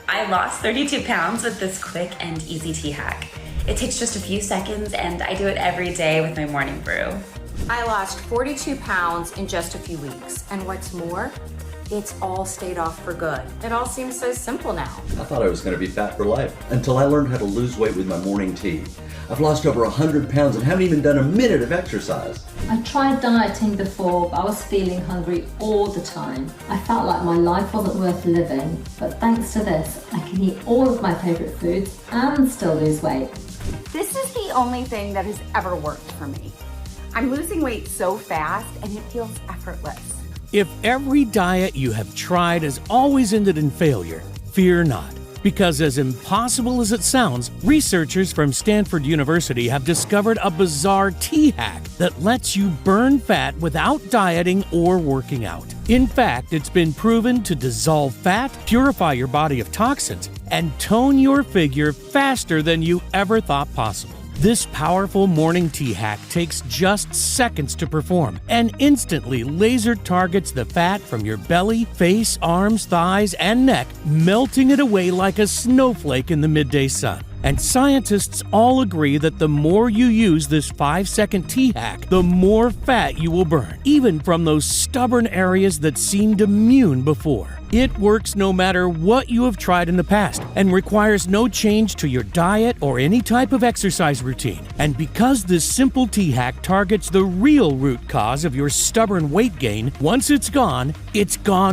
I lost 32 pounds with this quick and easy tea hack. It takes just a few seconds and I do it every day with my morning brew. I lost 42 pounds in just a few weeks. And what's more, it's all stayed off for good. It all seems so simple now. I thought I was going to be fat for life until I learned how to lose weight with my morning tea. I've lost over 100 pounds and haven't even done a minute of exercise. I tried dieting before, but I was feeling hungry all the time. I felt like my life wasn't worth living, but thanks to this, I can eat all of my favorite foods and still lose weight. This is the only thing that has ever worked for me. I'm losing weight so fast and it feels effortless. If every diet you have tried has always ended in failure, fear not. Because as impossible as it sounds, researchers from Stanford University have discovered a bizarre tea hack that lets you burn fat without dieting or working out. In fact, it's been proven to dissolve fat, purify your body of toxins, and tone your figure faster than you ever thought possible. This powerful morning tea hack takes just seconds to perform and instantly laser targets the fat from your belly, face, arms, thighs, and neck, melting it away like a snowflake in the midday sun. And scientists all agree that the more you use this 5-second tea hack, the more fat you will burn, even from those stubborn areas that seemed immune before. It works no matter what you have tried in the past and requires no change to your diet or any type of exercise routine. And because this simple tea hack targets the real root cause of your stubborn weight gain, once it's gone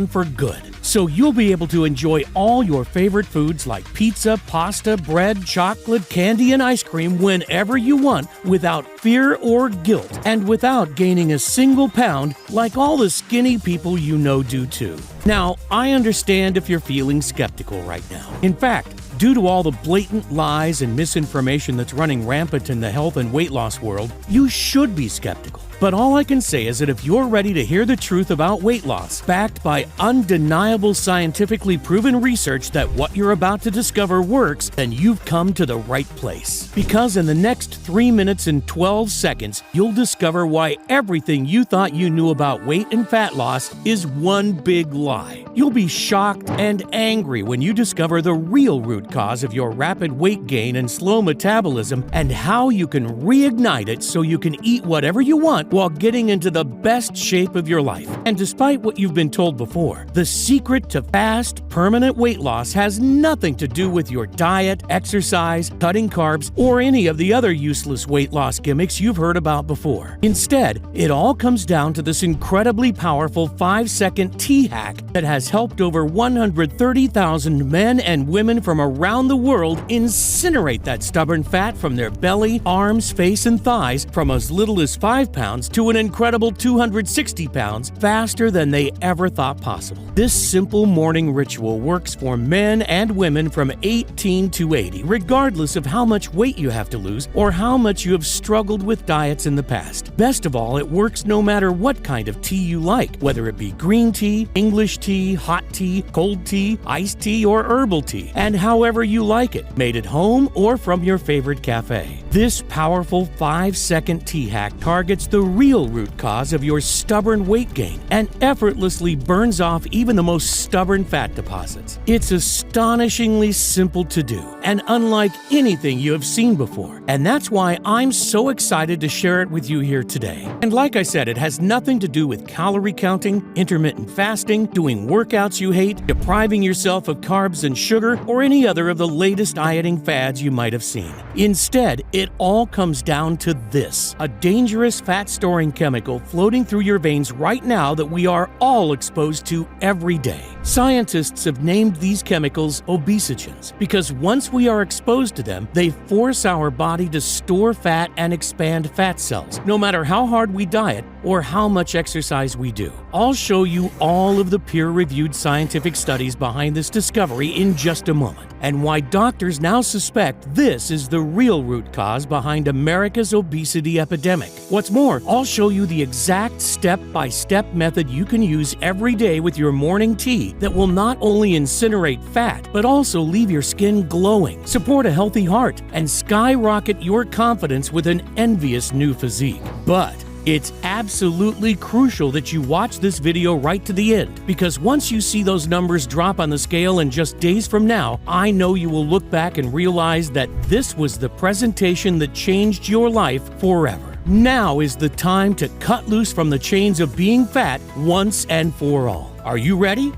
for good. So you'll be able to enjoy all your favorite foods like pizza, pasta, bread, chocolate, candy, and ice cream whenever you want without fear or guilt and without gaining a single pound like all the skinny people you know do too. Now, I understand if you're feeling skeptical right now. In fact, due to all the blatant lies and misinformation that's running rampant in the health and weight loss world, you should be skeptical. But all I can say is that if you're ready to hear the truth about weight loss, backed by undeniable scientifically proven research that what you're about to discover works, then you've come to the right place. Because in the next 3 minutes and 12 seconds, you'll discover why everything you thought you knew about weight and fat loss is one big lie. You'll be shocked and angry when you discover the real root cause of your rapid weight gain and slow metabolism and how you can reignite it so you can eat whatever you want while getting into the best shape of your life. And despite what you've been told before, the secret to fast, permanent weight loss has nothing to do with your diet, exercise, cutting carbs, or any of the other useless weight loss gimmicks you've heard about before. Instead, it all comes down to this incredibly powerful 5-second tea hack that has helped over 130,000 men and women from around the world incinerate that stubborn fat from their belly, arms, face, and thighs from as little as 5 pounds to an incredible 260 pounds faster than they ever thought possible. This simple morning ritual works for men and women from 18 to 80, regardless of how much weight you have to lose or how much you have struggled with diets in the past. Best of all, it works no matter what kind of tea you like, whether it be green tea, English tea, hot tea, cold tea, iced tea, or herbal tea, and however you like it, made at home or from your favorite cafe. This powerful 5-second tea hack targets the real root cause of your stubborn weight gain and effortlessly burns off even the most stubborn fat deposits. It's astonishingly simple to do and unlike anything you have seen before. And that's why I'm so excited to share it with you here today. And like I said, it has nothing to do with calorie counting, intermittent fasting, doing workouts you hate, depriving yourself of carbs and sugar, or any other of the latest dieting fads you might have seen. Instead, it all comes down to this: a dangerous fat-storing chemical floating through your veins right now that we are all exposed to every day. Scientists have named these chemicals obesogens because once we are exposed to them, they force our body to store fat and expand fat cells, no matter how hard we diet or how much exercise we do. I'll show you all of the peer-reviewed scientific studies behind this discovery in just a moment, and why doctors now suspect this is the real root cause behind America's obesity epidemic. What's more, I'll show you the exact step-by-step method you can use every day with your morning tea that will not only incinerate fat, but also leave your skin glowing, support a healthy heart, and skyrocket your confidence with an envious new physique. But It's absolutely crucial that you watch this video right to the end, because once you see those numbers drop on the scale in just days from now, I know you will look back and realize that this was the presentation that changed your life forever. Now is the time to cut loose from the chains of being fat once and for all. Are you ready?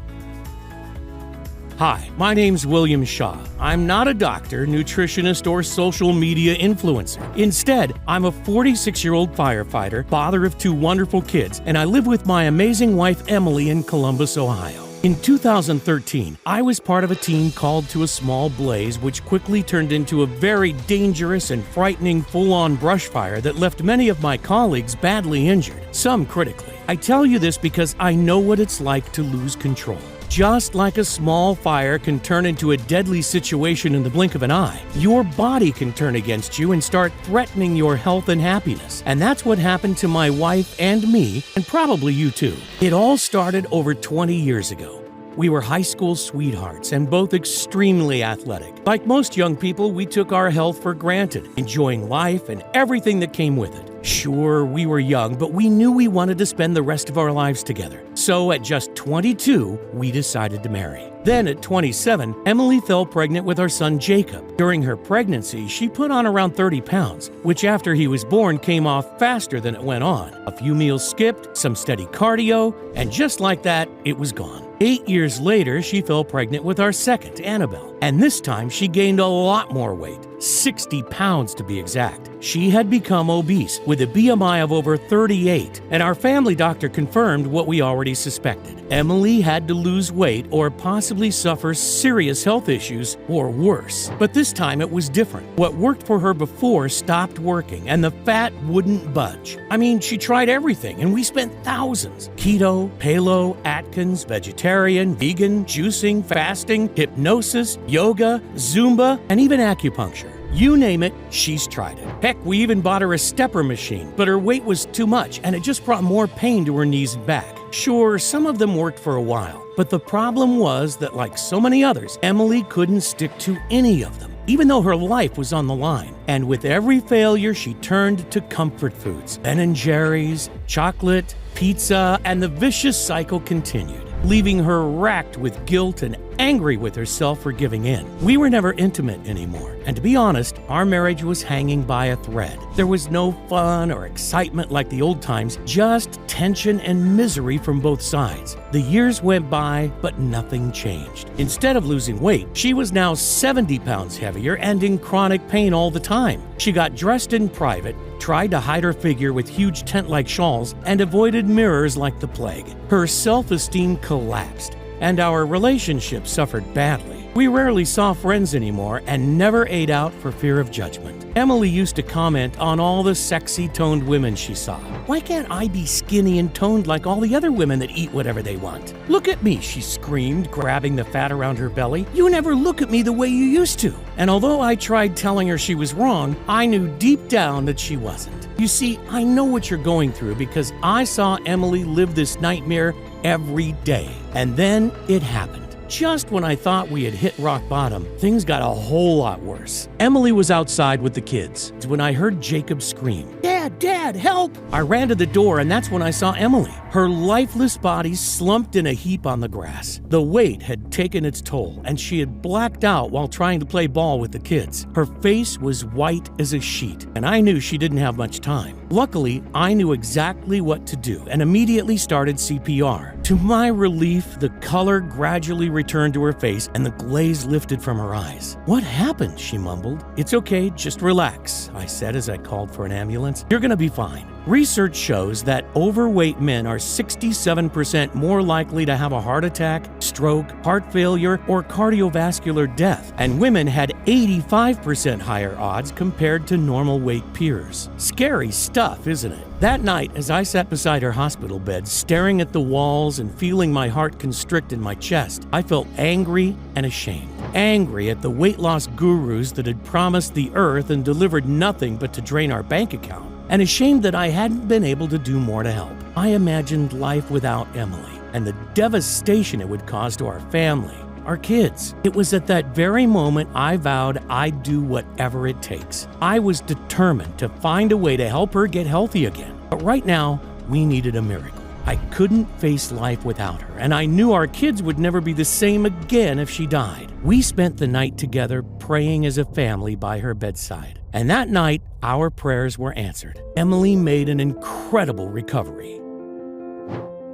Hi, my name's William Shaw. I'm not a doctor, nutritionist, or social media influencer. Instead, I'm a 46-year-old firefighter, father of 2 wonderful kids, and I live with my amazing wife, Emily, in Columbus, Ohio. In 2013, I was part of a team called to a small blaze which quickly turned into a very dangerous and frightening full-on brush fire that left many of my colleagues badly injured, some critically. I tell you this because I know what it's like to lose control. Just like a small fire can turn into a deadly situation in the blink of an eye, your body can turn against you and start threatening your health and happiness. And that's what happened to my wife and me, and probably you too. It all started over 20 years ago. We were high school sweethearts and both extremely athletic. Like most young people, we took our health for granted, enjoying life and everything that came with it. Sure, we were young, but we knew we wanted to spend the rest of our lives together. So at just 22, we decided to marry. Then at 27, Emily fell pregnant with our son Jacob. During her pregnancy, she put on around 30 pounds, which after he was born came off faster than it went on. A few meals skipped, some steady cardio, and just like that, it was gone. 8 years later, she fell pregnant with our second, Annabelle, and this time she gained a lot more weight, 60 pounds to be exact. She had become obese with a BMI of over 38, and our family doctor confirmed what we already suspected. Emily had to lose weight or possibly suffer serious health issues or worse. But this time it was different. What worked for her before stopped working, and the fat wouldn't budge. I mean, she tried everything, and we spent thousands. Keto, paleo, Atkins, vegetarian, vegan, juicing, fasting, hypnosis, yoga, Zumba, and even acupuncture. You name it, she's tried it. Heck, we even bought her a stepper machine, but her weight was too much and it just brought more pain to her knees and back. Sure, some of them worked for a while, but the problem was that like so many others, Emily couldn't stick to any of them, even though her life was on the line. And with every failure, she turned to comfort foods, Ben & Jerry's, chocolate, pizza, and the vicious cycle continued, leaving her racked with guilt and angry with herself for giving in. We were never intimate anymore, and to be honest, our marriage was hanging by a thread. There was no fun or excitement like the old times, just tension and misery from both sides. The years went by, but nothing changed. Instead of losing weight, she was now 70 pounds heavier and in chronic pain all the time. She got dressed in private, tried to hide her figure with huge tent-like shawls, and avoided mirrors like the plague. Her self-esteem collapsed, and our relationship suffered badly. We rarely saw friends anymore and never ate out for fear of judgment. Emily used to comment on all the sexy toned women she saw. Why can't I be skinny and toned like all the other women that eat whatever they want? Look at me, she screamed, grabbing the fat around her belly. You never look at me the way you used to. And although I tried telling her she was wrong, I knew deep down that she wasn't. You see, I know what you're going through because I saw Emily live this nightmare every day. And then it happened. Just when I thought we had hit rock bottom, things got a whole lot worse. Emily was outside with the kids when I heard Jacob scream, "Dad, Dad, help!" I ran to the door and that's when I saw Emily. Her lifeless body slumped in a heap on the grass. The weight had taken its toll and she had blacked out while trying to play ball with the kids. Her face was white as a sheet and I knew she didn't have much time. Luckily, I knew exactly what to do and immediately started CPR. To my relief, the color gradually returned to her face and the glaze lifted from her eyes. "What happened?" she mumbled. "It's okay, just relax," I said as I called for an ambulance. "You're gonna be fine." Research shows that overweight men are 67% more likely to have a heart attack, stroke, heart failure, or cardiovascular death, and women had 85% higher odds compared to normal weight peers. Scary stuff, isn't it? That night, as I sat beside her hospital bed, staring at the walls and feeling my heart constrict in my chest, I felt angry and ashamed. Angry at the weight loss gurus that had promised the earth and delivered nothing but to drain our bank account, and ashamed that I hadn't been able to do more to help. I imagined life without Emily and the devastation it would cause to our family, our kids. It was at that very moment I vowed I'd do whatever it takes. I was determined to find a way to help her get healthy again. But right now, we needed a miracle. I couldn't face life without her, and I knew our kids would never be the same again if she died. We spent the night together praying as a family by her bedside. And that night, our prayers were answered. Emily made an incredible recovery.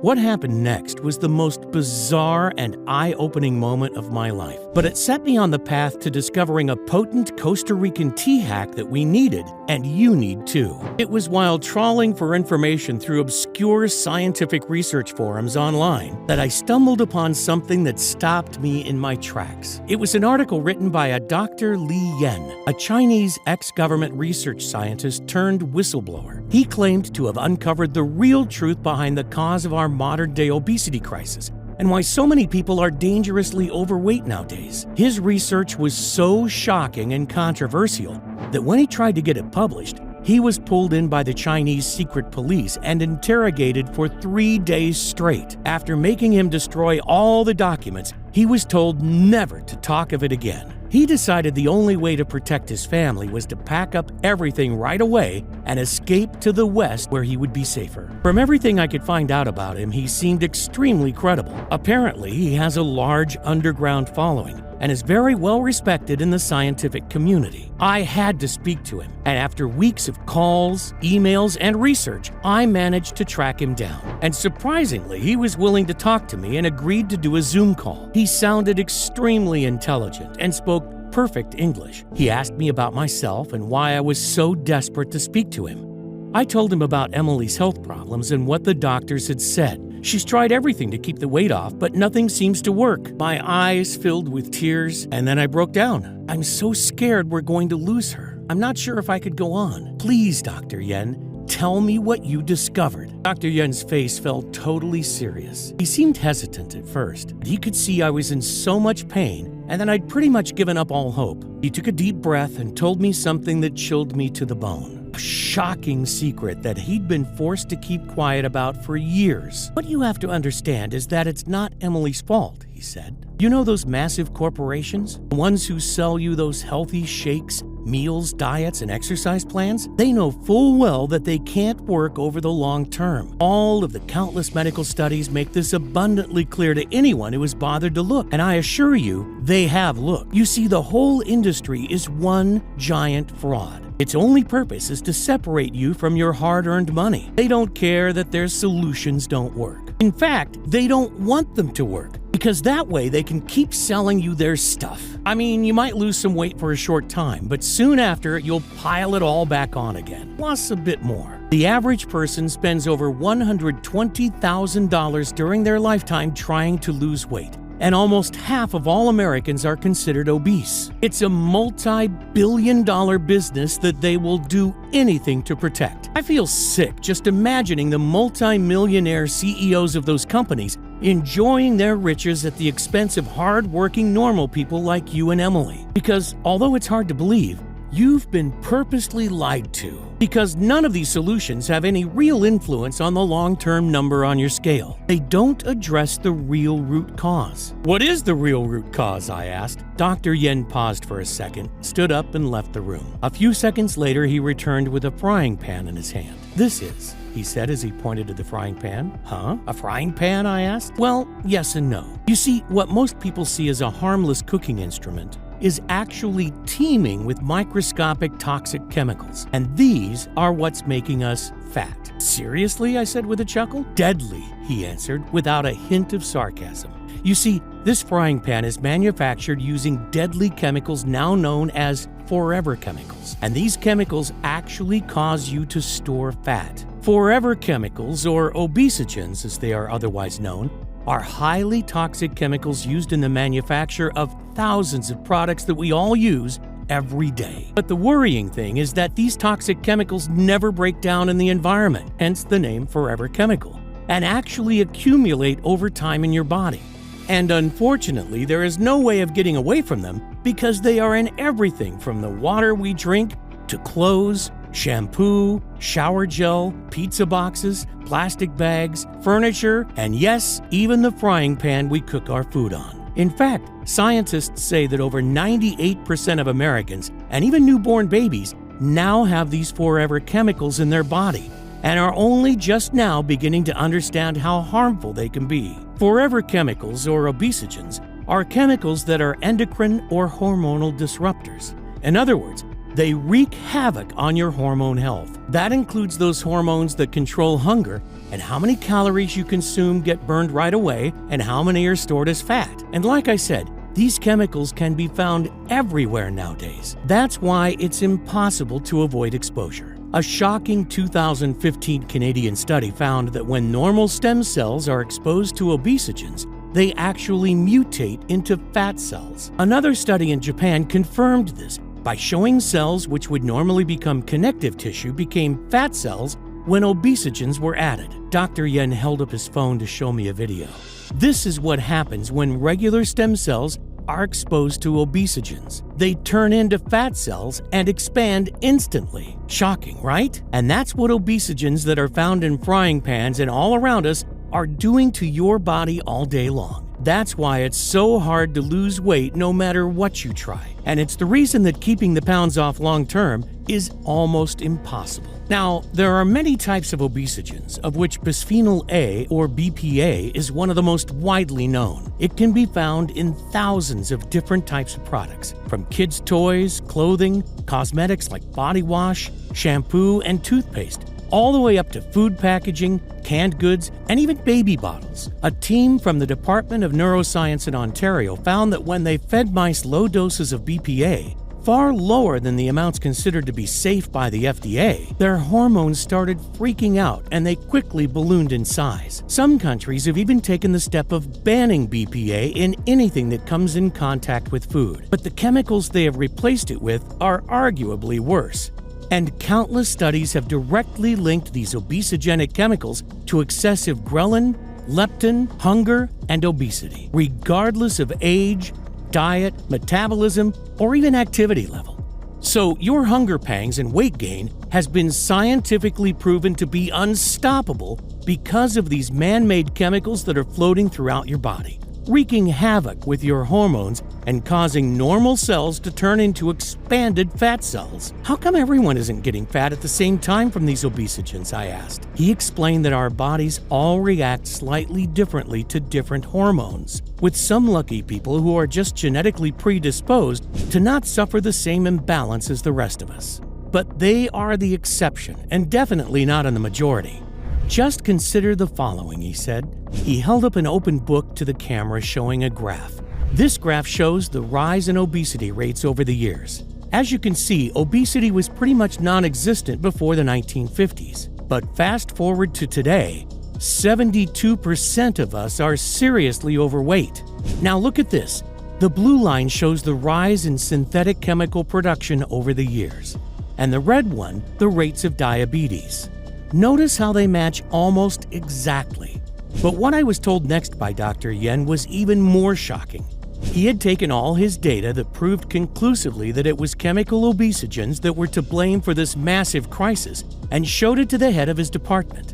What happened next was the most bizarre and eye-opening moment of my life, but it set me on the path to discovering a potent Costa Rican tea hack that we needed, and you need too. It was while trawling for information through obscure scientific research forums online that I stumbled upon something that stopped me in my tracks. It was an article written by a Dr. Li Yan, a Chinese ex-government research scientist turned whistleblower. He claimed to have uncovered the real truth behind the cause of our modern-day obesity crisis and why so many people are dangerously overweight nowadays. His research was so shocking and controversial that when he tried to get it published, he was pulled in by the Chinese secret police and interrogated for 3 days straight. After making him destroy all the documents, he was told never to talk of it again. He decided the only way to protect his family was to pack up everything right away and escape to the West where he would be safer. From everything I could find out about him, he seemed extremely credible. Apparently, he has a large underground following and is very well respected in the scientific community. I had to speak to him, and after weeks of calls, emails, and research, I managed to track him down. And surprisingly, he was willing to talk to me and agreed to do a Zoom call. He sounded extremely intelligent and spoke perfect English. He asked me about myself and why I was so desperate to speak to him. I told him about Emily's health problems and what the doctors had said. She's tried everything to keep the weight off, but nothing seems to work. My eyes filled with tears, and then I broke down. I'm so scared we're going to lose her. I'm not sure if I could go on. Please, Dr. Yen, tell me what you discovered. Dr. Yen's face felt totally serious. He seemed hesitant at first. He could see I was in so much pain and that I'd pretty much given up all hope. He took a deep breath and told me something that chilled me to the bone. A shocking secret that he'd been forced to keep quiet about for years. What you have to understand is that it's not Emily's fault, he said. You know those massive corporations? The ones who sell you those healthy shakes, meals, diets, and exercise plans? They know full well that they can't work over the long term. All of the countless medical studies make this abundantly clear to anyone who has bothered to look, and I assure you, they have looked. You see, the whole industry is one giant fraud. Its only purpose is to separate you from your hard-earned money. They don't care that their solutions don't work. In fact, they don't want them to work, because that way they can keep selling you their stuff. I mean, you might lose some weight for a short time, but soon after, you'll pile it all back on again, plus a bit more. The average person spends over $120,000 during their lifetime trying to lose weight, and almost half of all Americans are considered obese. It's a multi-billion-dollar business that they will do anything to protect. I feel sick just imagining the multi-millionaire CEOs of those companies enjoying their riches at the expense of hard-working normal people like you and Emily. Because although it's hard to believe, you've been purposely lied to, because none of these solutions have any real influence on the long-term number on your scale. They don't address the real root cause. What is the real root cause, I asked. Dr. Yen paused for a second, stood up, and left the room. A few seconds later, he returned with a frying pan in his hand. This is, he said as he pointed to the frying pan. Huh? A frying pan, I asked? Well, yes and no. You see, what most people see as a harmless cooking instrument is actually teeming with microscopic toxic chemicals, and these are what's making us fat. Seriously, I said with a chuckle. Deadly, he answered without a hint of sarcasm. You see, this frying pan is manufactured using deadly chemicals now known as forever chemicals, and these chemicals actually cause you to store fat. Forever chemicals, or obesogens as they are otherwise known, are highly toxic chemicals used in the manufacture of thousands of products that we all use every day. But the worrying thing is that these toxic chemicals never break down in the environment, hence the name forever chemical, and actually accumulate over time in your body. And unfortunately, there is no way of getting away from them because they are in everything from the water we drink to clothes, shampoo, shower gel, pizza boxes, plastic bags, furniture, and yes, even the frying pan we cook our food on. In fact, scientists say that over 98% of Americans, and even newborn babies, now have these forever chemicals in their body. and are only just now beginning to understand how harmful they can be. Forever chemicals, or obesogens, are chemicals that are endocrine or hormonal disruptors. In other words, they wreak havoc on your hormone health. That includes those hormones that control hunger and how many calories you consume get burned right away and how many are stored as fat. And like I said, these chemicals can be found everywhere nowadays. That's why it's impossible to avoid exposure. A shocking 2015 Canadian study found that when normal stem cells are exposed to obesogens, they actually mutate into fat cells. Another study in Japan confirmed this by showing cells which would normally become connective tissue became fat cells when obesogens were added. Dr. Yen held up his phone to show me a video. This is what happens when regular stem cells are exposed to obesogens. They turn into fat cells and expand instantly. Shocking, right? And that's what obesogens that are found in frying pans and all around us are doing to your body all day long. That's why it's so hard to lose weight no matter what you try. And it's the reason that keeping the pounds off long term is almost impossible. Now, there are many types of obesogens, of which bisphenol A, or BPA, is one of the most widely known. It can be found in thousands of different types of products, from kids' toys, clothing, cosmetics like body wash, shampoo, and toothpaste, all the way up to food packaging, canned goods, and even baby bottles. A team from the Department of Neuroscience in Ontario found that when they fed mice low doses of BPA, far lower than the amounts considered to be safe by the FDA, their hormones started freaking out and they quickly ballooned in size. Some countries have even taken the step of banning BPA in anything that comes in contact with food. But the chemicals they have replaced it with are arguably worse. And countless studies have directly linked these obesogenic chemicals to excessive ghrelin, leptin, hunger, and obesity, regardless of age, diet, metabolism, or even activity level. So your hunger pangs and weight gain has been scientifically proven to be unstoppable because of these man-made chemicals that are floating throughout your body, wreaking havoc with your hormones and causing normal cells to turn into expanded fat cells. How come everyone isn't getting fat at the same time from these obesogens, I asked. He explained that our bodies all react slightly differently to different hormones, with some lucky people who are just genetically predisposed to not suffer the same imbalance as the rest of us. But they are the exception, and definitely not in the majority. Just consider the following, he said. He held up an open book to the camera showing a graph. This graph shows the rise in obesity rates over the years. As you can see, obesity was pretty much non-existent before the 1950s. But fast forward to today, 72% of us are seriously overweight. Now look at this. The blue line shows the rise in synthetic chemical production over the years, and the red one, the rates of diabetes. Notice how they match almost exactly. But what I was told next by Dr. Yen was even more shocking. He had taken all his data that proved conclusively that it was chemical obesogens that were to blame for this massive crisis and showed it to the head of his department.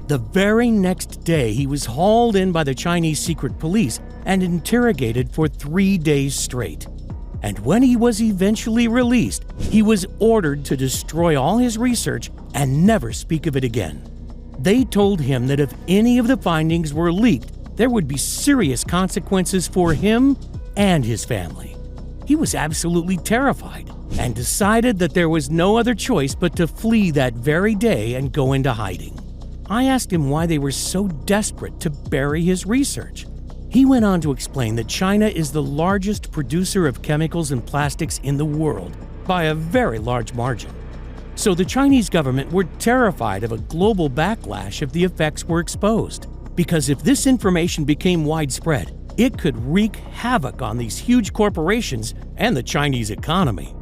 The very next day, he was hauled in by the Chinese secret police and interrogated for 3 days straight. And when he was eventually released, he was ordered to destroy all his research and never speak of it again. They told him that if any of the findings were leaked, there would be serious consequences for him and his family. He was absolutely terrified and decided that there was no other choice but to flee that very day and go into hiding. I asked him why they were so desperate to bury his research. He went on to explain that China is the largest producer of chemicals and plastics in the world by a very large margin. So the Chinese government were terrified of a global backlash if the effects were exposed, because if this information became widespread, it could wreak havoc on these huge corporations and the Chinese economy.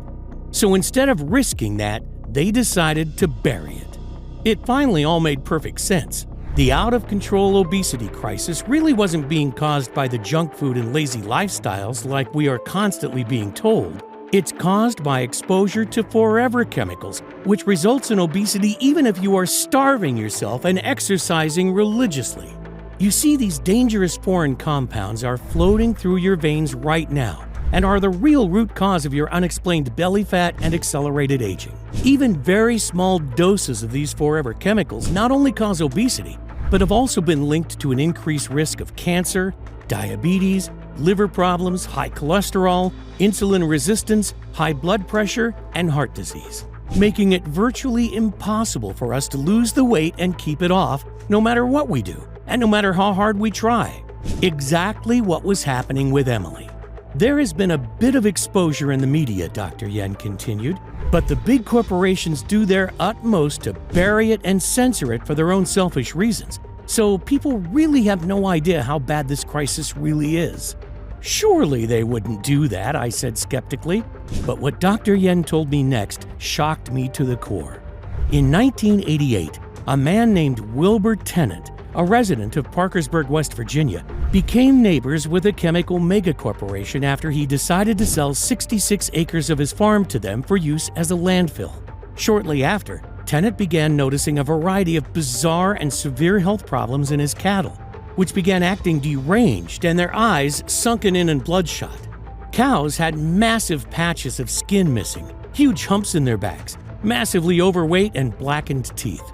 So instead of risking that, they decided to bury it. It finally all made perfect sense. The out-of-control obesity crisis really wasn't being caused by the junk food and lazy lifestyles like we are constantly being told. It's caused by exposure to forever chemicals, which results in obesity even if you are starving yourself and exercising religiously. You see, these dangerous foreign compounds are floating through your veins right now, and are the real root cause of your unexplained belly fat and accelerated aging. Even very small doses of these forever chemicals not only cause obesity, but have also been linked to an increased risk of cancer, diabetes, liver problems, high cholesterol, insulin resistance, high blood pressure, and heart disease, making it virtually impossible for us to lose the weight and keep it off no matter what we do, and no matter how hard we try. Exactly what was happening with Emily. There has been a bit of exposure in the media, Dr. Yen continued, but the big corporations do their utmost to bury it and censor it for their own selfish reasons, so people really have no idea how bad this crisis really is. Surely they wouldn't do that, I said skeptically, but what Dr. Yen told me next shocked me to the core. In 1988, a man named Wilbur Tennant, a resident of Parkersburg, West Virginia, became neighbors with a chemical megacorporation after he decided to sell 66 acres of his farm to them for use as a landfill. Shortly after, Tennant began noticing a variety of bizarre and severe health problems in his cattle, which began acting deranged and their eyes sunken in and bloodshot. Cows had massive patches of skin missing, huge humps in their backs, massively overweight and blackened teeth.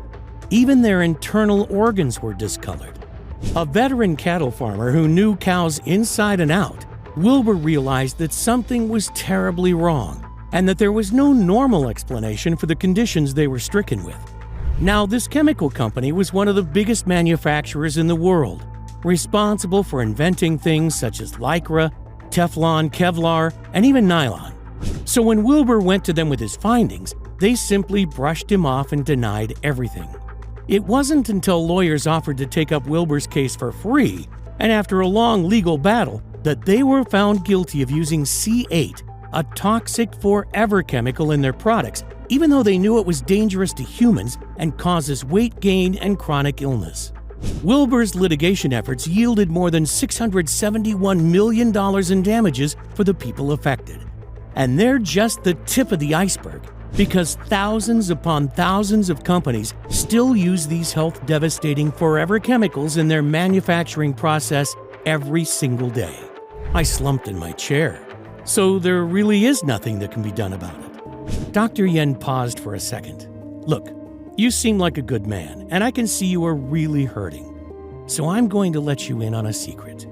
Even their internal organs were discolored. A veteran cattle farmer who knew cows inside and out, Wilbur realized that something was terribly wrong and that there was no normal explanation for the conditions they were stricken with. Now, this chemical company was one of the biggest manufacturers in the world, responsible for inventing things such as Lycra, Teflon, Kevlar, and even nylon. So when Wilbur went to them with his findings, they simply brushed him off and denied everything. It wasn't until lawyers offered to take up Wilbur's case for free, and after a long legal battle, that they were found guilty of using C8, a toxic forever chemical in their products, even though they knew it was dangerous to humans and causes weight gain and chronic illness. Wilbur's litigation efforts yielded more than $671 million in damages for the people affected. And they're just the tip of the iceberg, because thousands upon thousands of companies still use these health-devastating forever chemicals in their manufacturing process every single day. I slumped in my chair. So there really is nothing that can be done about it. Dr. Yen paused for a second. Look, you seem like a good man, and I can see you are really hurting. So I'm going to let you in on a secret.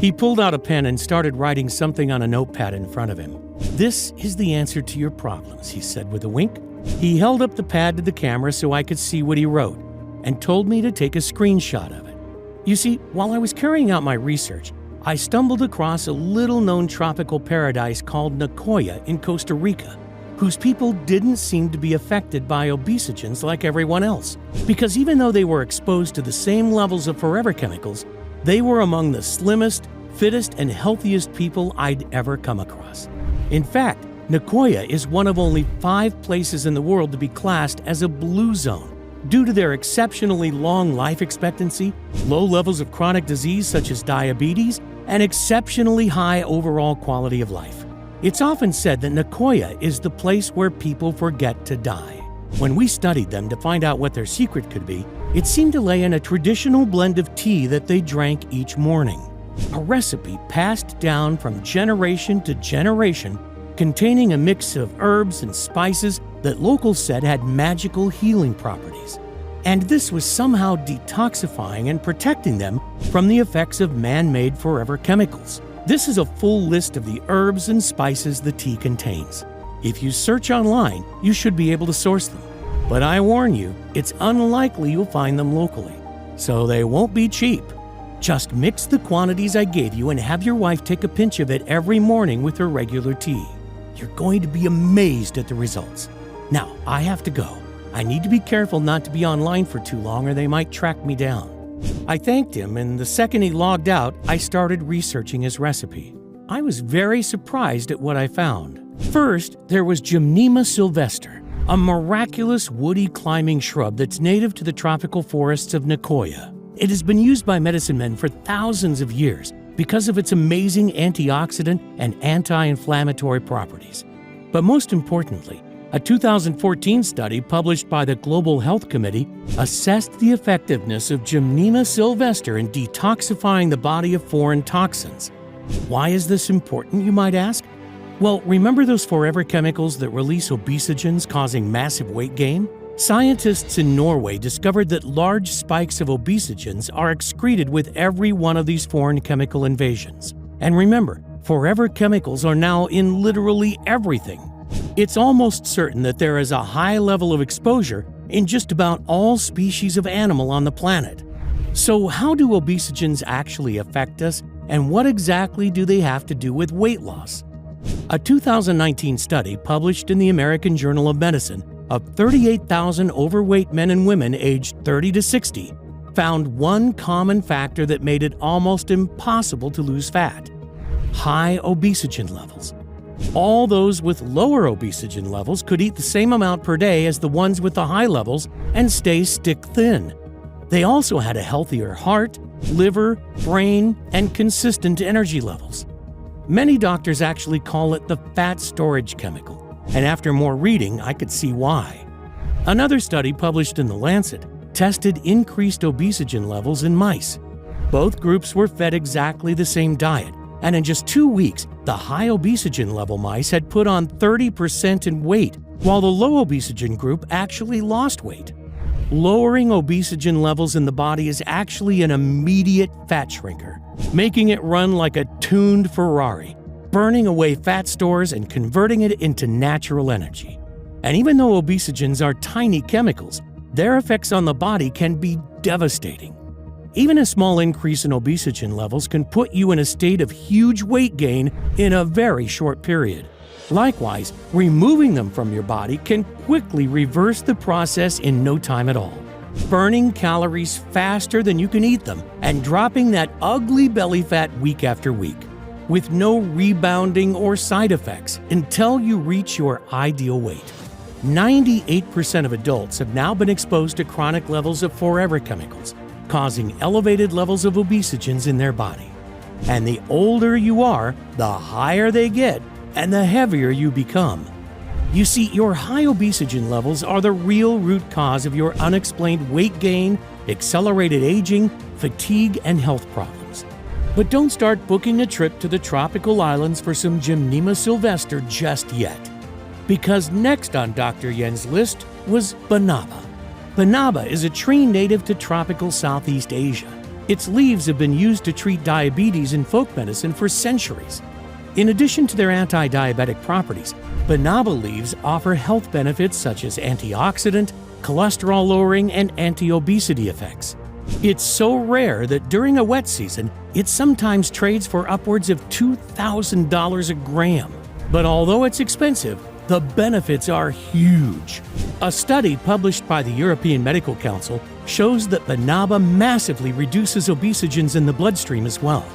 He pulled out a pen and started writing something on a notepad in front of him. This is the answer to your problems, he said with a wink. He held up the pad to the camera so I could see what he wrote, and told me to take a screenshot of it. You see, while I was carrying out my research, I stumbled across a little-known tropical paradise called Nicoya in Costa Rica, whose people didn't seem to be affected by obesogens like everyone else, because even though they were exposed to the same levels of forever chemicals, they were among the slimmest, fittest, and healthiest people I'd ever come across. In fact, Nicoya is one of only 5 places in the world to be classed as a blue zone due to their exceptionally long life expectancy, low levels of chronic disease such as diabetes, and exceptionally high overall quality of life. It's often said that Nicoya is the place where people forget to die. When we studied them to find out what their secret could be, it seemed to lay in a traditional blend of tea that they drank each morning. A recipe passed down from generation to generation, containing a mix of herbs and spices that locals said had magical healing properties. And this was somehow detoxifying and protecting them from the effects of man-made forever chemicals. This is a full list of the herbs and spices the tea contains. If you search online, you should be able to source them. But I warn you, it's unlikely you'll find them locally. So they won't be cheap. Just mix the quantities I gave you and have your wife take a pinch of it every morning with her regular tea. You're going to be amazed at the results. Now, I have to go. I need to be careful not to be online for too long or they might track me down. I thanked him, and the second he logged out, I started researching his recipe. I was very surprised at what I found. First, there was Gymnema sylvester, a miraculous woody climbing shrub that's native to the tropical forests of Nicoya. It has been used by medicine men for thousands of years because of its amazing antioxidant and anti-inflammatory properties. But most importantly, a 2014 study published by the Global Health Committee assessed the effectiveness of Gymnema sylvester in detoxifying the body of foreign toxins. Why is this important, you might ask? Well, remember those forever chemicals that release obesogens causing massive weight gain? Scientists in Norway discovered that large spikes of obesogens are excreted with every one of these foreign chemical invasions. And remember, forever chemicals are now in literally everything. It's almost certain that there is a high level of exposure in just about all species of animal on the planet. So how do obesogens actually affect us, and what exactly do they have to do with weight loss? A 2019 study published in the American Journal of Medicine of 38,000 overweight men and women aged 30 to 60 found one common factor that made it almost impossible to lose fat: high obesogen levels. All those with lower obesogen levels could eat the same amount per day as the ones with the high levels and stay stick thin. They also had a healthier heart, liver, brain, and consistent energy levels. Many doctors actually call it the fat storage chemical, and after more reading, I could see why. Another study published in The Lancet tested increased obesogen levels in mice. Both groups were fed exactly the same diet, and in just 2 weeks, the high obesogen level mice had put on 30% in weight, while the low obesogen group actually lost weight. Lowering obesogen levels in the body is actually an immediate fat shrinker, making it run like a tuned Ferrari, burning away fat stores and converting it into natural energy. And even though obesogens are tiny chemicals, their effects on the body can be devastating. Even a small increase in obesogen levels can put you in a state of huge weight gain in a very short period. Likewise, removing them from your body can quickly reverse the process in no time at all, burning calories faster than you can eat them and dropping that ugly belly fat week after week, with no rebounding or side effects until you reach your ideal weight. 98% of adults have now been exposed to chronic levels of forever chemicals, causing elevated levels of obesogens in their body. And the older you are, the higher they get and the heavier you become. You see, your high obesogen levels are the real root cause of your unexplained weight gain, accelerated aging, fatigue, and health problems. But don't start booking a trip to the tropical islands for some Gymnema sylvester just yet. Because next on Dr. Yen's list was banaba. Banaba is a tree native to tropical Southeast Asia. Its leaves have been used to treat diabetes in folk medicine for centuries. In addition to their anti-diabetic properties, banaba leaves offer health benefits such as antioxidant, cholesterol lowering, and anti-obesity effects. It's so rare that during a wet season, it sometimes trades for upwards of $2,000 a gram. But although it's expensive, the benefits are huge. A study published by the European Medical Council shows that banaba massively reduces obesogens in the bloodstream as well.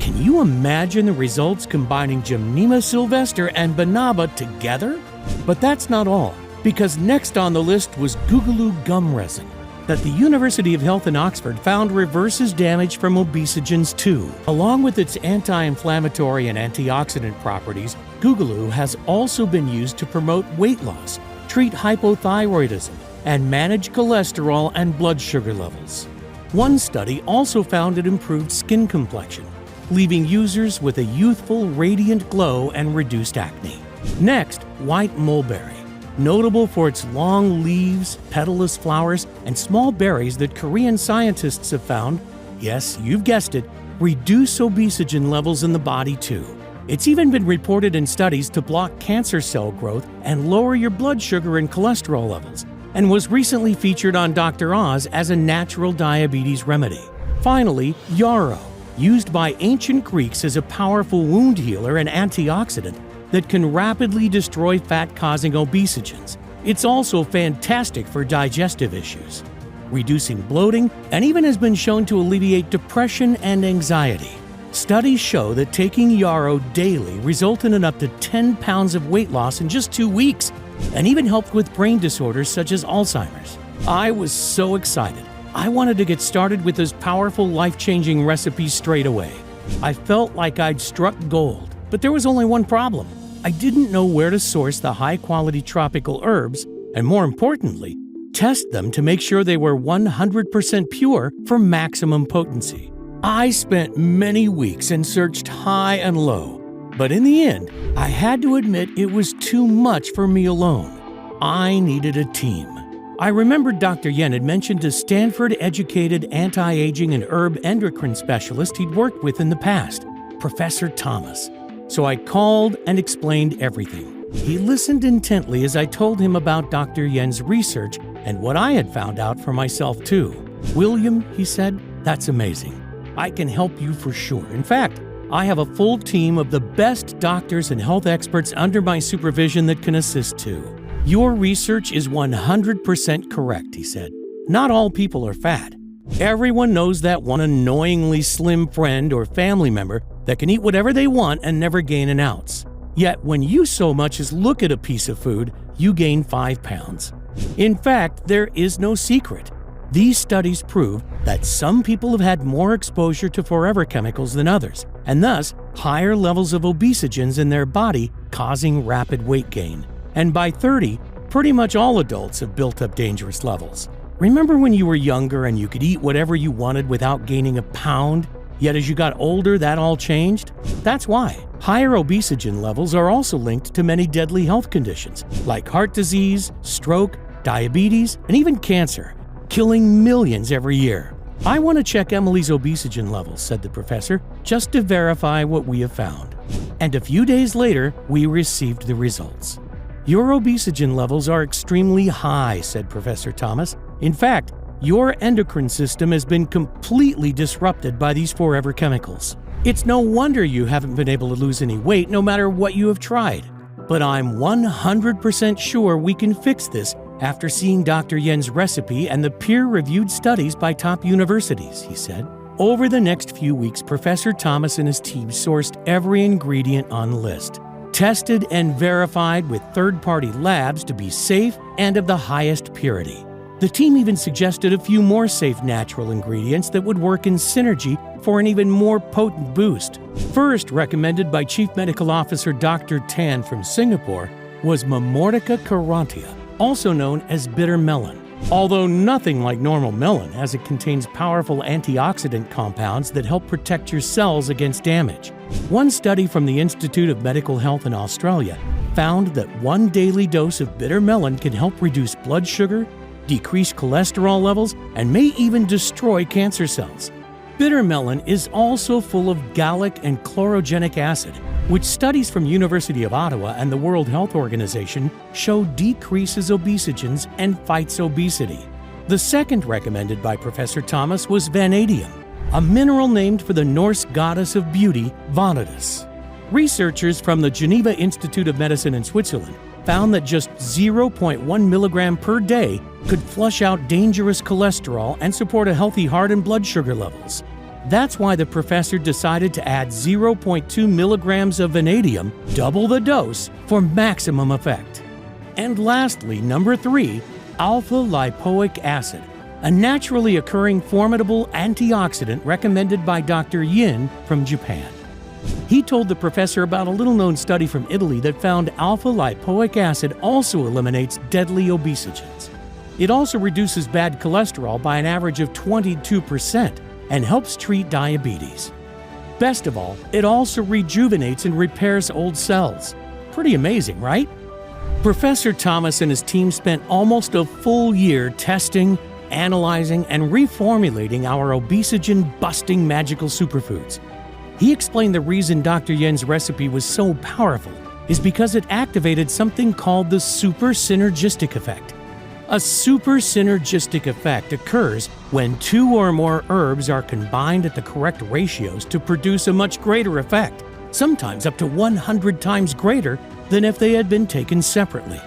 Can you imagine the results combining Gymnema sylvester and banaba together? But that's not all, because next on the list was Googaloo gum resin that the University of Health in Oxford found reverses damage from obesogens too. Along with its anti-inflammatory and antioxidant properties, Googaloo has also been used to promote weight loss, treat hypothyroidism, and manage cholesterol and blood sugar levels. One study also found it improved skin complexion, leaving users with a youthful, radiant glow and reduced acne. Next, white mulberry, notable for its long leaves, petalless flowers, and small berries that Korean scientists have found, yes, you've guessed it, reduce obesogen levels in the body too. It's even been reported in studies to block cancer cell growth and lower your blood sugar and cholesterol levels, and was recently featured on Dr. Oz as a natural diabetes remedy. Finally, yarrow, used by ancient Greeks as a powerful wound healer and antioxidant that can rapidly destroy fat-causing obesogens. It's also fantastic for digestive issues, reducing bloating, and even has been shown to alleviate depression and anxiety. Studies show that taking yarrow daily resulted in up to 10 pounds of weight loss in just 2 weeks, and even helped with brain disorders such as Alzheimer's. I was so excited. I wanted to get started with this powerful, life-changing recipe straight away. I felt like I'd struck gold, but there was only one problem. I didn't know where to source the high-quality tropical herbs, and more importantly, test them to make sure they were 100% pure for maximum potency. I spent many weeks and searched high and low, But in the end, I had to admit it was too much for me alone. I needed a team. I remembered Dr. Yen had mentioned a Stanford-educated anti-aging and herb endocrine specialist he'd worked with in the past, Professor Thomas. So I called and explained everything. He listened intently as I told him about Dr. Yen's research and what I had found out for myself too. "William," he said, "that's amazing. I can help you for sure. In fact, I have a full team of the best doctors and health experts under my supervision that can assist too. Your research is 100% correct," he said. "Not all people are fat. Everyone knows that one annoyingly slim friend or family member that can eat whatever they want and never gain an ounce. Yet when you so much as look at a piece of food, you gain 5 pounds. In fact, there is no secret. These studies prove that some people have had more exposure to forever chemicals than others, and thus higher levels of obesogens in their body, causing rapid weight gain. And by 30, pretty much all adults have built up dangerous levels. Remember when you were younger and you could eat whatever you wanted without gaining a pound? Yet as you got older, that all changed? That's why. Higher obesogen levels are also linked to many deadly health conditions, like heart disease, stroke, diabetes, and even cancer, killing millions every year. "I want to check Emily's obesogen levels," said the professor, "just to verify what we have found." And a few days later, we received the results. "Your obesogen levels are extremely high," said Professor Thomas. "In fact, your endocrine system has been completely disrupted by these forever chemicals. It's no wonder you haven't been able to lose any weight no matter what you have tried. But I'm 100% sure we can fix this after seeing Dr. Yen's recipe and the peer-reviewed studies by top universities," he said. Over the next few weeks, Professor Thomas and his team sourced every ingredient on the list, tested and verified with third-party labs to be safe and of the highest purity. The team even suggested a few more safe natural ingredients that would work in synergy for an even more potent boost. First recommended by Chief Medical Officer Dr. Tan from Singapore was Mamortica carrantia, also known as bitter melon. Although nothing like normal melon, as it contains powerful antioxidant compounds that help protect your cells against damage. One study from the Institute of Medical Health in Australia found that one daily dose of bitter melon can help reduce blood sugar, decrease cholesterol levels, and may even destroy cancer cells. Bitter melon is also full of gallic and chlorogenic acid, which studies from University of Ottawa and the World Health Organization show decreases obesogens and fights obesity. The second recommended by Professor Thomas was vanadium, a mineral named for the Norse goddess of beauty, Vanadis. Researchers from the Geneva Institute of Medicine in Switzerland found that just 0.1 milligram per day could flush out dangerous cholesterol and support a healthy heart and blood sugar levels. That's why the professor decided to add 0.2 milligrams of vanadium, double the dose, for maximum effect. And lastly, number 3, alpha-lipoic acid, a naturally occurring formidable antioxidant recommended by Dr. Yin from Japan. He told the professor about a little-known study from Italy that found alpha-lipoic acid also eliminates deadly obesogens. It also reduces bad cholesterol by an average of 22% and helps treat diabetes. Best of all, it also rejuvenates and repairs old cells. Pretty amazing, right? Professor Thomas and his team spent almost a full year testing, analyzing, and reformulating our obesogen-busting magical superfoods. He explained the reason Dr. Yen's recipe was so powerful is because it activated something called the super synergistic effect. A super synergistic effect occurs when 2 or more herbs are combined at the correct ratios to produce a much greater effect, sometimes up to 100 times greater than if they had been taken separately.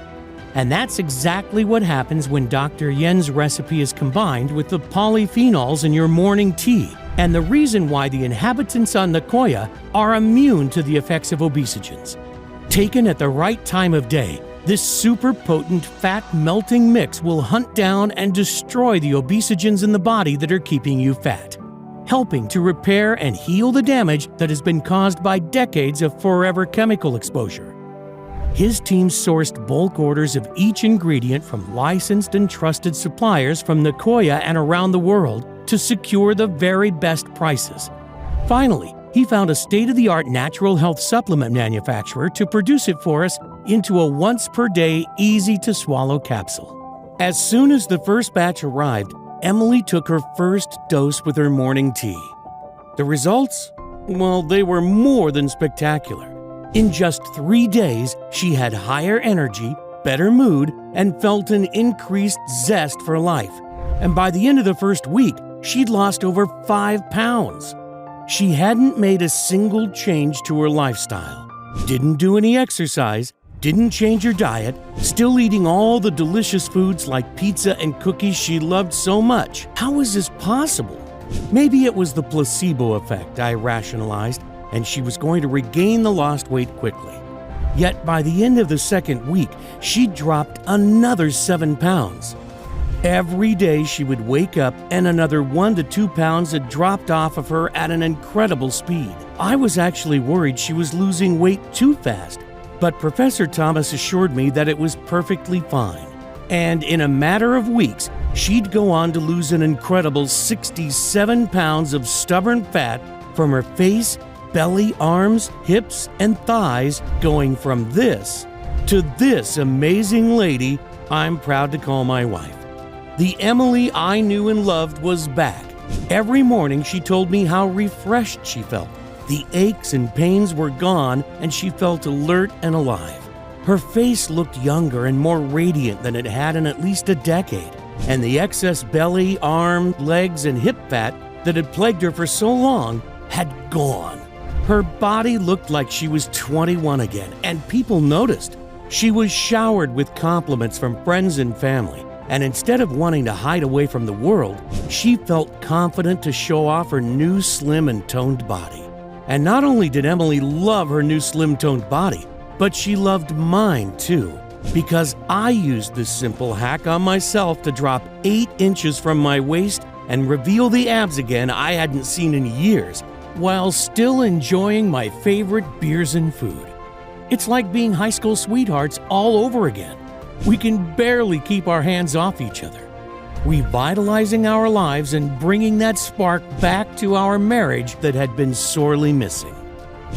And that's exactly what happens when Dr. Yen's recipe is combined with the polyphenols in your morning tea, and the reason why the inhabitants on Nicoya are immune to the effects of obesogens. Taken at the right time of day, this super potent fat-melting mix will hunt down and destroy the obesogens in the body that are keeping you fat, helping to repair and heal the damage that has been caused by decades of forever chemical exposure. His team sourced bulk orders of each ingredient from licensed and trusted suppliers from Nicoya and around the world to secure the very best prices. Finally, he found a state-of-the-art natural health supplement manufacturer to produce it for us into a once-per-day, easy-to-swallow capsule. As soon as the first batch arrived, Emily took her first dose with her morning tea. The results? Well, they were more than spectacular. In just 3 days, she had higher energy, better mood, and felt an increased zest for life. And by the end of the first week, she'd lost over 5 pounds. She hadn't made a single change to her lifestyle. Didn't do any exercise, didn't change her diet, still eating all the delicious foods like pizza and cookies she loved so much. How was this possible? Maybe it was the placebo effect, I rationalized, and she was going to regain the lost weight quickly. Yet by the end of the second week, she dropped another 7 pounds. Every day she would wake up and another 1 to 2 pounds had dropped off of her at an incredible speed. I was actually worried she was losing weight too fast, but Professor Thomas assured me that it was perfectly fine. And in a matter of weeks, she'd go on to lose an incredible 67 pounds of stubborn fat from her face, belly, arms, hips, and thighs, going from this to this amazing lady I'm proud to call my wife. The Emily I knew and loved was back. Every morning she told me how refreshed she felt. The aches and pains were gone and she felt alert and alive. Her face looked younger and more radiant than it had in at least a decade, and the excess belly, arm, legs, and hip fat that had plagued her for so long had gone. Her body looked like she was 21 again, and people noticed. She was showered with compliments from friends and family, and instead of wanting to hide away from the world, she felt confident to show off her new slim and toned body. And not only did Emily love her new slim toned body, but she loved mine too, because I used this simple hack on myself to drop 8 inches from my waist and reveal the abs again I hadn't seen in years, while still enjoying my favorite beers and food. It's like being high school sweethearts all over again. We can barely keep our hands off each other, revitalizing our lives and bringing that spark back to our marriage that had been sorely missing.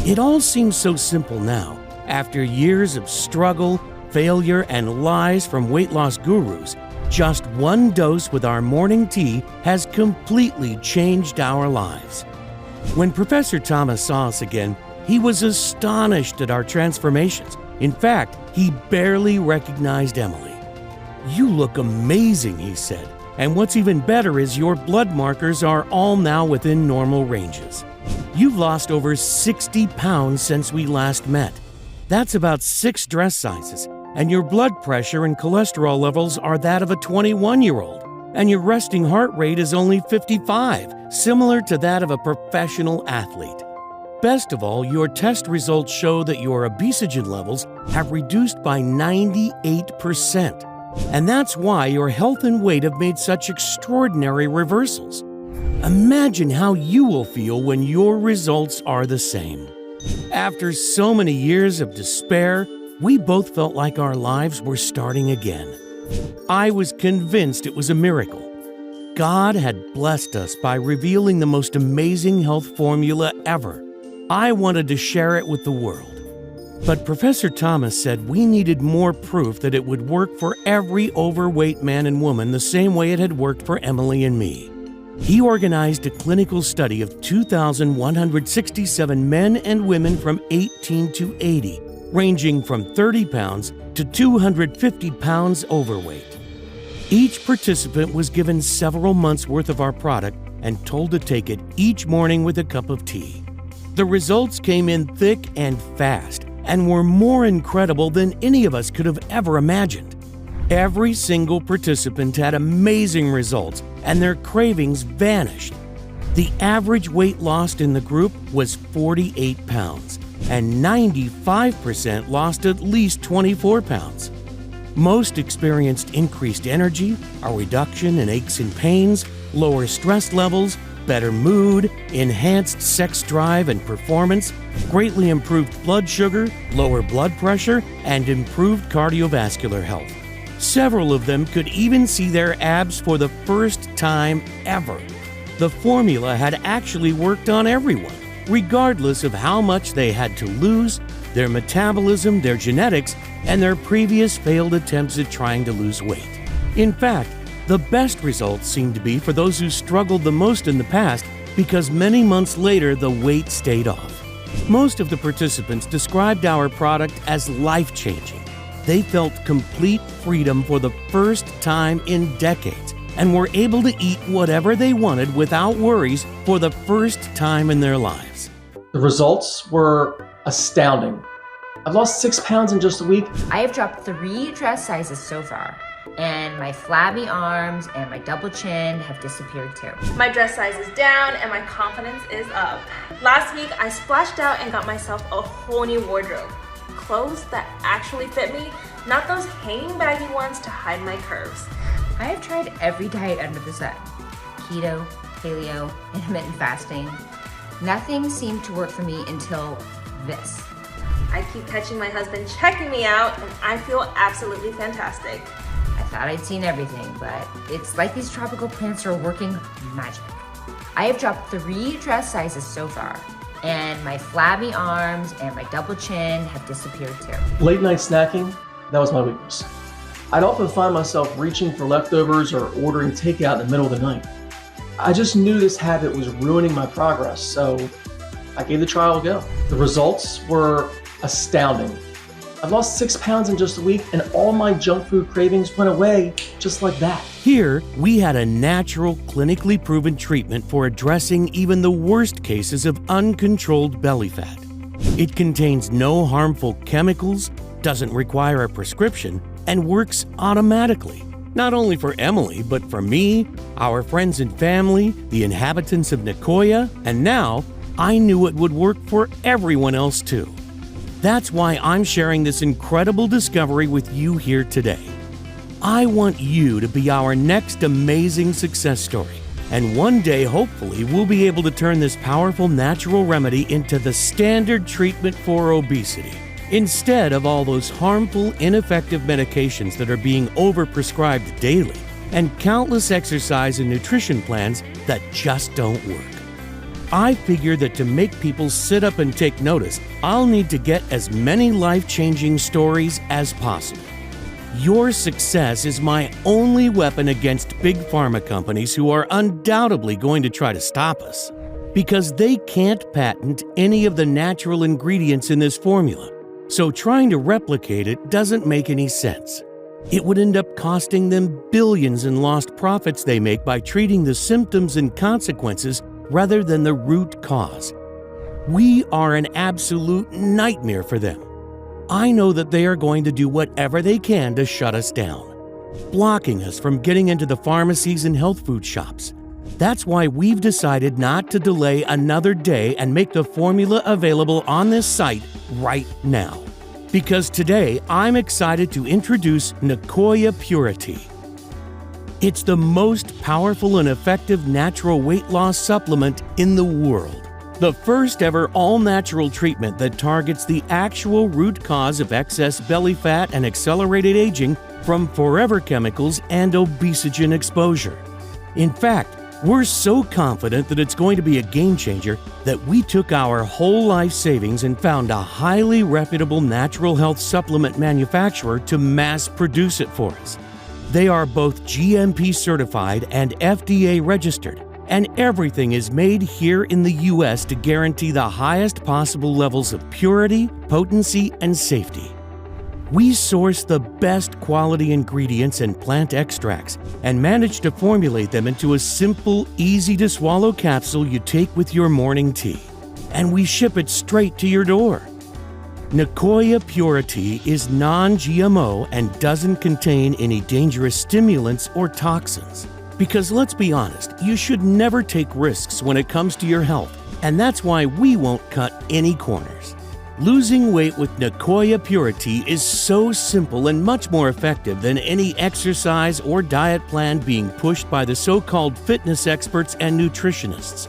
It all seems so simple now, after years of struggle, failure, and lies from weight loss gurus. Just 1 dose with our morning tea has completely changed our lives. When Professor Thomas saw us again, he was astonished at our transformations. In fact, he barely recognized Emily. "You look amazing," he said, "and what's even better is your blood markers are all now within normal ranges. You've lost over 60 pounds since we last met. That's about 6 dress sizes, and your blood pressure and cholesterol levels are that of a 21-year-old, and your resting heart rate is only 55, similar to that of a professional athlete. Best of all, your test results show that your obesogen levels have reduced by 98%. And that's why your health and weight have made such extraordinary reversals. Imagine how you will feel when your results are the same." After so many years of despair, we both felt like our lives were starting again. I was convinced it was a miracle. God had blessed us by revealing the most amazing health formula ever. I wanted to share it with the world. But Professor Thomas said we needed more proof that it would work for every overweight man and woman the same way it had worked for Emily and me. He organized a clinical study of 2,167 men and women from 18 to 80, ranging from 30 pounds to 250 pounds overweight. Each participant was given several months' worth of our product and told to take it each morning with a cup of tea. The results came in thick and fast and were more incredible than any of us could have ever imagined. Every single participant had amazing results and their cravings vanished. The average weight lost in the group was 48 pounds, and 95% lost at least 24 pounds. Most experienced increased energy, a reduction in aches and pains, lower stress levels, better mood, enhanced sex drive and performance, greatly improved blood sugar, lower blood pressure, and improved cardiovascular health. Several of them could even see their abs for the first time ever. The formula had actually worked on everyone. regardless of how much they had to lose, their metabolism, their genetics, and their previous failed attempts at trying to lose weight. In fact, the best results seem to be for those who struggled the most in the past because many months later the weight stayed off. Most of the participants described our product as life-changing. They felt complete freedom for the first time in decades and were able to eat whatever they wanted without worries for the first time in their lives. The results were astounding. I've lost 6 pounds in just a week. I have dropped 3 dress sizes so far, and my flabby arms and my double chin have disappeared too. My dress size is down and my confidence is up. Last week, I splashed out and got myself a whole new wardrobe. Clothes that actually fit me, not those hanging baggy ones to hide my curves. I have tried every diet under the sun. Keto, paleo, intermittent fasting. Nothing seemed to work for me until this. I keep catching my husband checking me out and I feel absolutely fantastic. I thought I'd seen everything, but it's like these tropical plants are working magic. I have dropped 3 dress sizes so far, and my flabby arms and my double chin have disappeared too. Late night snacking, that was my weakness. I'd often find myself reaching for leftovers or ordering takeout in the middle of the night. I just knew this habit was ruining my progress, so I gave the trial a go. The results were astounding. I've lost 6 pounds in just a week, and all my junk food cravings went away just like that. Here, we had a natural, clinically proven treatment for addressing even the worst cases of uncontrolled belly fat. It contains no harmful chemicals, doesn't require a prescription, and works automatically. Not only for Emily, but for me, our friends and family, the inhabitants of Nicoya, and now I knew it would work for everyone else too. That's why I'm sharing this incredible discovery with you here today. I want you to be our next amazing success story. And one day, hopefully, we'll be able to turn this powerful natural remedy into the standard treatment for obesity, instead of all those harmful, ineffective medications that are being overprescribed daily, and countless exercise and nutrition plans that just don't work. I figure that to make people sit up and take notice, I'll need to get as many life-changing stories as possible. Your success is my only weapon against big pharma companies who are undoubtedly going to try to stop us, because they can't patent any of the natural ingredients in this formula, so trying to replicate it doesn't make any sense. It would end up costing them billions in lost profits they make by treating the symptoms and consequences rather than the root cause. We are an absolute nightmare for them. I know that they are going to do whatever they can to shut us down, blocking us from getting into the pharmacies and health food shops. That's why we've decided not to delay another day and make the formula available on this site right now. Because today, I'm excited to introduce Nicoya Purity. It's the most powerful and effective natural weight loss supplement in the world. The first ever all-natural treatment that targets the actual root cause of excess belly fat and accelerated aging from forever chemicals and obesogen exposure. In fact, we're so confident that it's going to be a game changer that we took our whole life savings and found a highly reputable natural health supplement manufacturer to mass produce it for us. They are both GMP certified and FDA registered, and everything is made here in the US to guarantee the highest possible levels of purity, potency, and safety. We source the best quality ingredients and plant extracts and manage to formulate them into a simple, easy-to-swallow capsule you take with your morning tea. And we ship it straight to your door. Nicoya Purity is non-GMO and doesn't contain any dangerous stimulants or toxins. Because let's be honest, you should never take risks when it comes to your health, and that's why we won't cut any corners. Losing weight with Nicoya Purity is so simple and much more effective than any exercise or diet plan being pushed by the so-called fitness experts and nutritionists.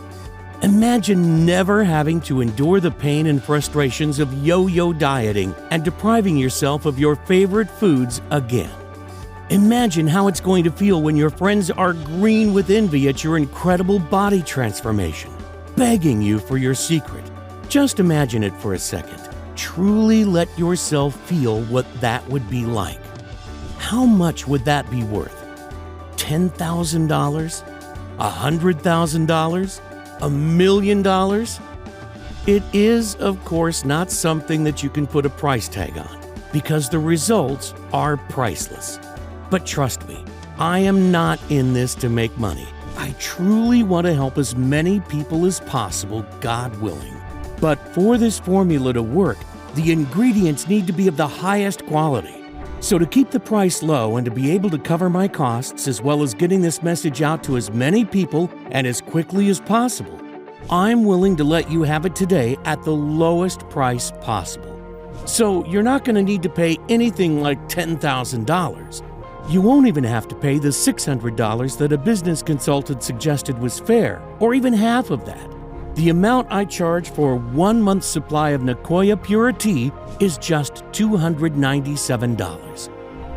Imagine never having to endure the pain and frustrations of yo-yo dieting and depriving yourself of your favorite foods again. Imagine how it's going to feel when your friends are green with envy at your incredible body transformation. begging you for your secret. Just imagine it for a second. Truly let yourself feel what that would be like. How much would that be worth? $10,000? $100,000? $1 million? It is, of course, not something that you can put a price tag on, because the results are priceless. But trust me, I am not in this to make money. I truly want to help as many people as possible, God willing. But for this formula to work, the ingredients need to be of the highest quality. So to keep the price low and to be able to cover my costs, as well as getting this message out to as many people and as quickly as possible, I'm willing to let you have it today at the lowest price possible. So you're not going to need to pay anything like $10,000. You won't even have to pay the $600 that a business consultant suggested was fair, or even half of that. The amount I charge for 1 month's supply of Nicoya Pure Tea is just $297.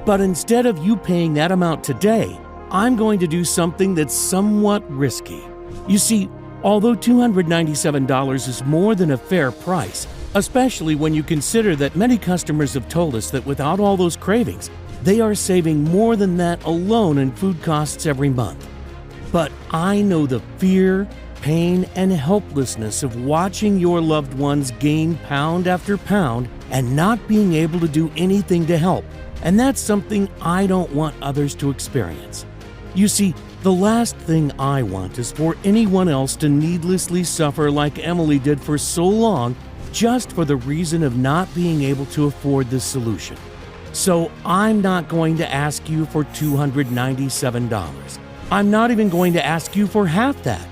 But instead of you paying that amount today, I'm going to do something that's somewhat risky. You see, although $297 is more than a fair price, especially when you consider that many customers have told us that without all those cravings, they are saving more than that alone in food costs every month. But I know the fear, pain, and helplessness of watching your loved ones gain pound after pound and not being able to do anything to help. And that's something I don't want others to experience. You see, the last thing I want is for anyone else to needlessly suffer like Emily did for so long, just for the reason of not being able to afford this solution. So I'm not going to ask you for $297. I'm not even going to ask you for half that.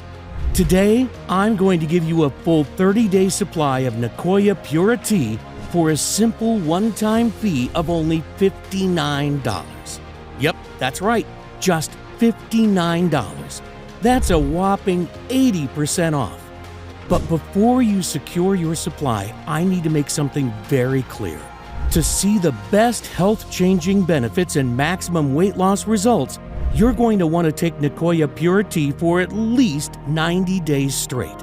Today, I'm going to give you a full 30-day supply of Nicoya Pure Tea for a simple one-time fee of only $59. Yep, that's right, just $59. That's a whopping 80% off. But before you secure your supply, I need to make something very clear. To see the best health-changing benefits and maximum weight loss results, you're going to want to take Nicoya Pure Tea for at least 90 days straight.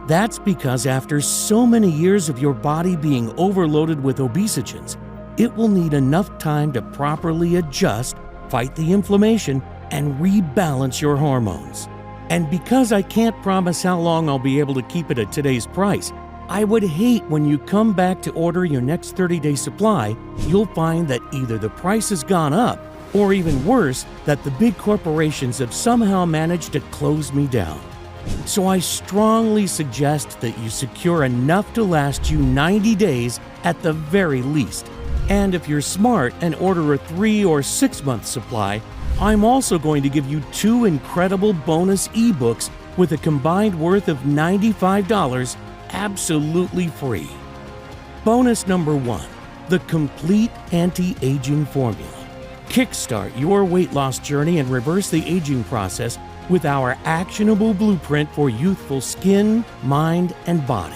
That's because after so many years of your body being overloaded with obesogens, it will need enough time to properly adjust, fight the inflammation, and rebalance your hormones. And because I can't promise how long I'll be able to keep it at today's price, I would hate when you come back to order your next 30-day supply, you'll find that either the price has gone up, or even worse, that the big corporations have somehow managed to close me down. So I strongly suggest that you secure enough to last you 90 days at the very least. And if you're smart and order a 3 or 6 month supply, I'm also going to give you 2 incredible bonus ebooks with a combined worth of $95 absolutely free. Bonus number 1, the complete anti-aging formula. Kickstart your weight loss journey and reverse the aging process with our actionable blueprint for youthful skin, mind, and body.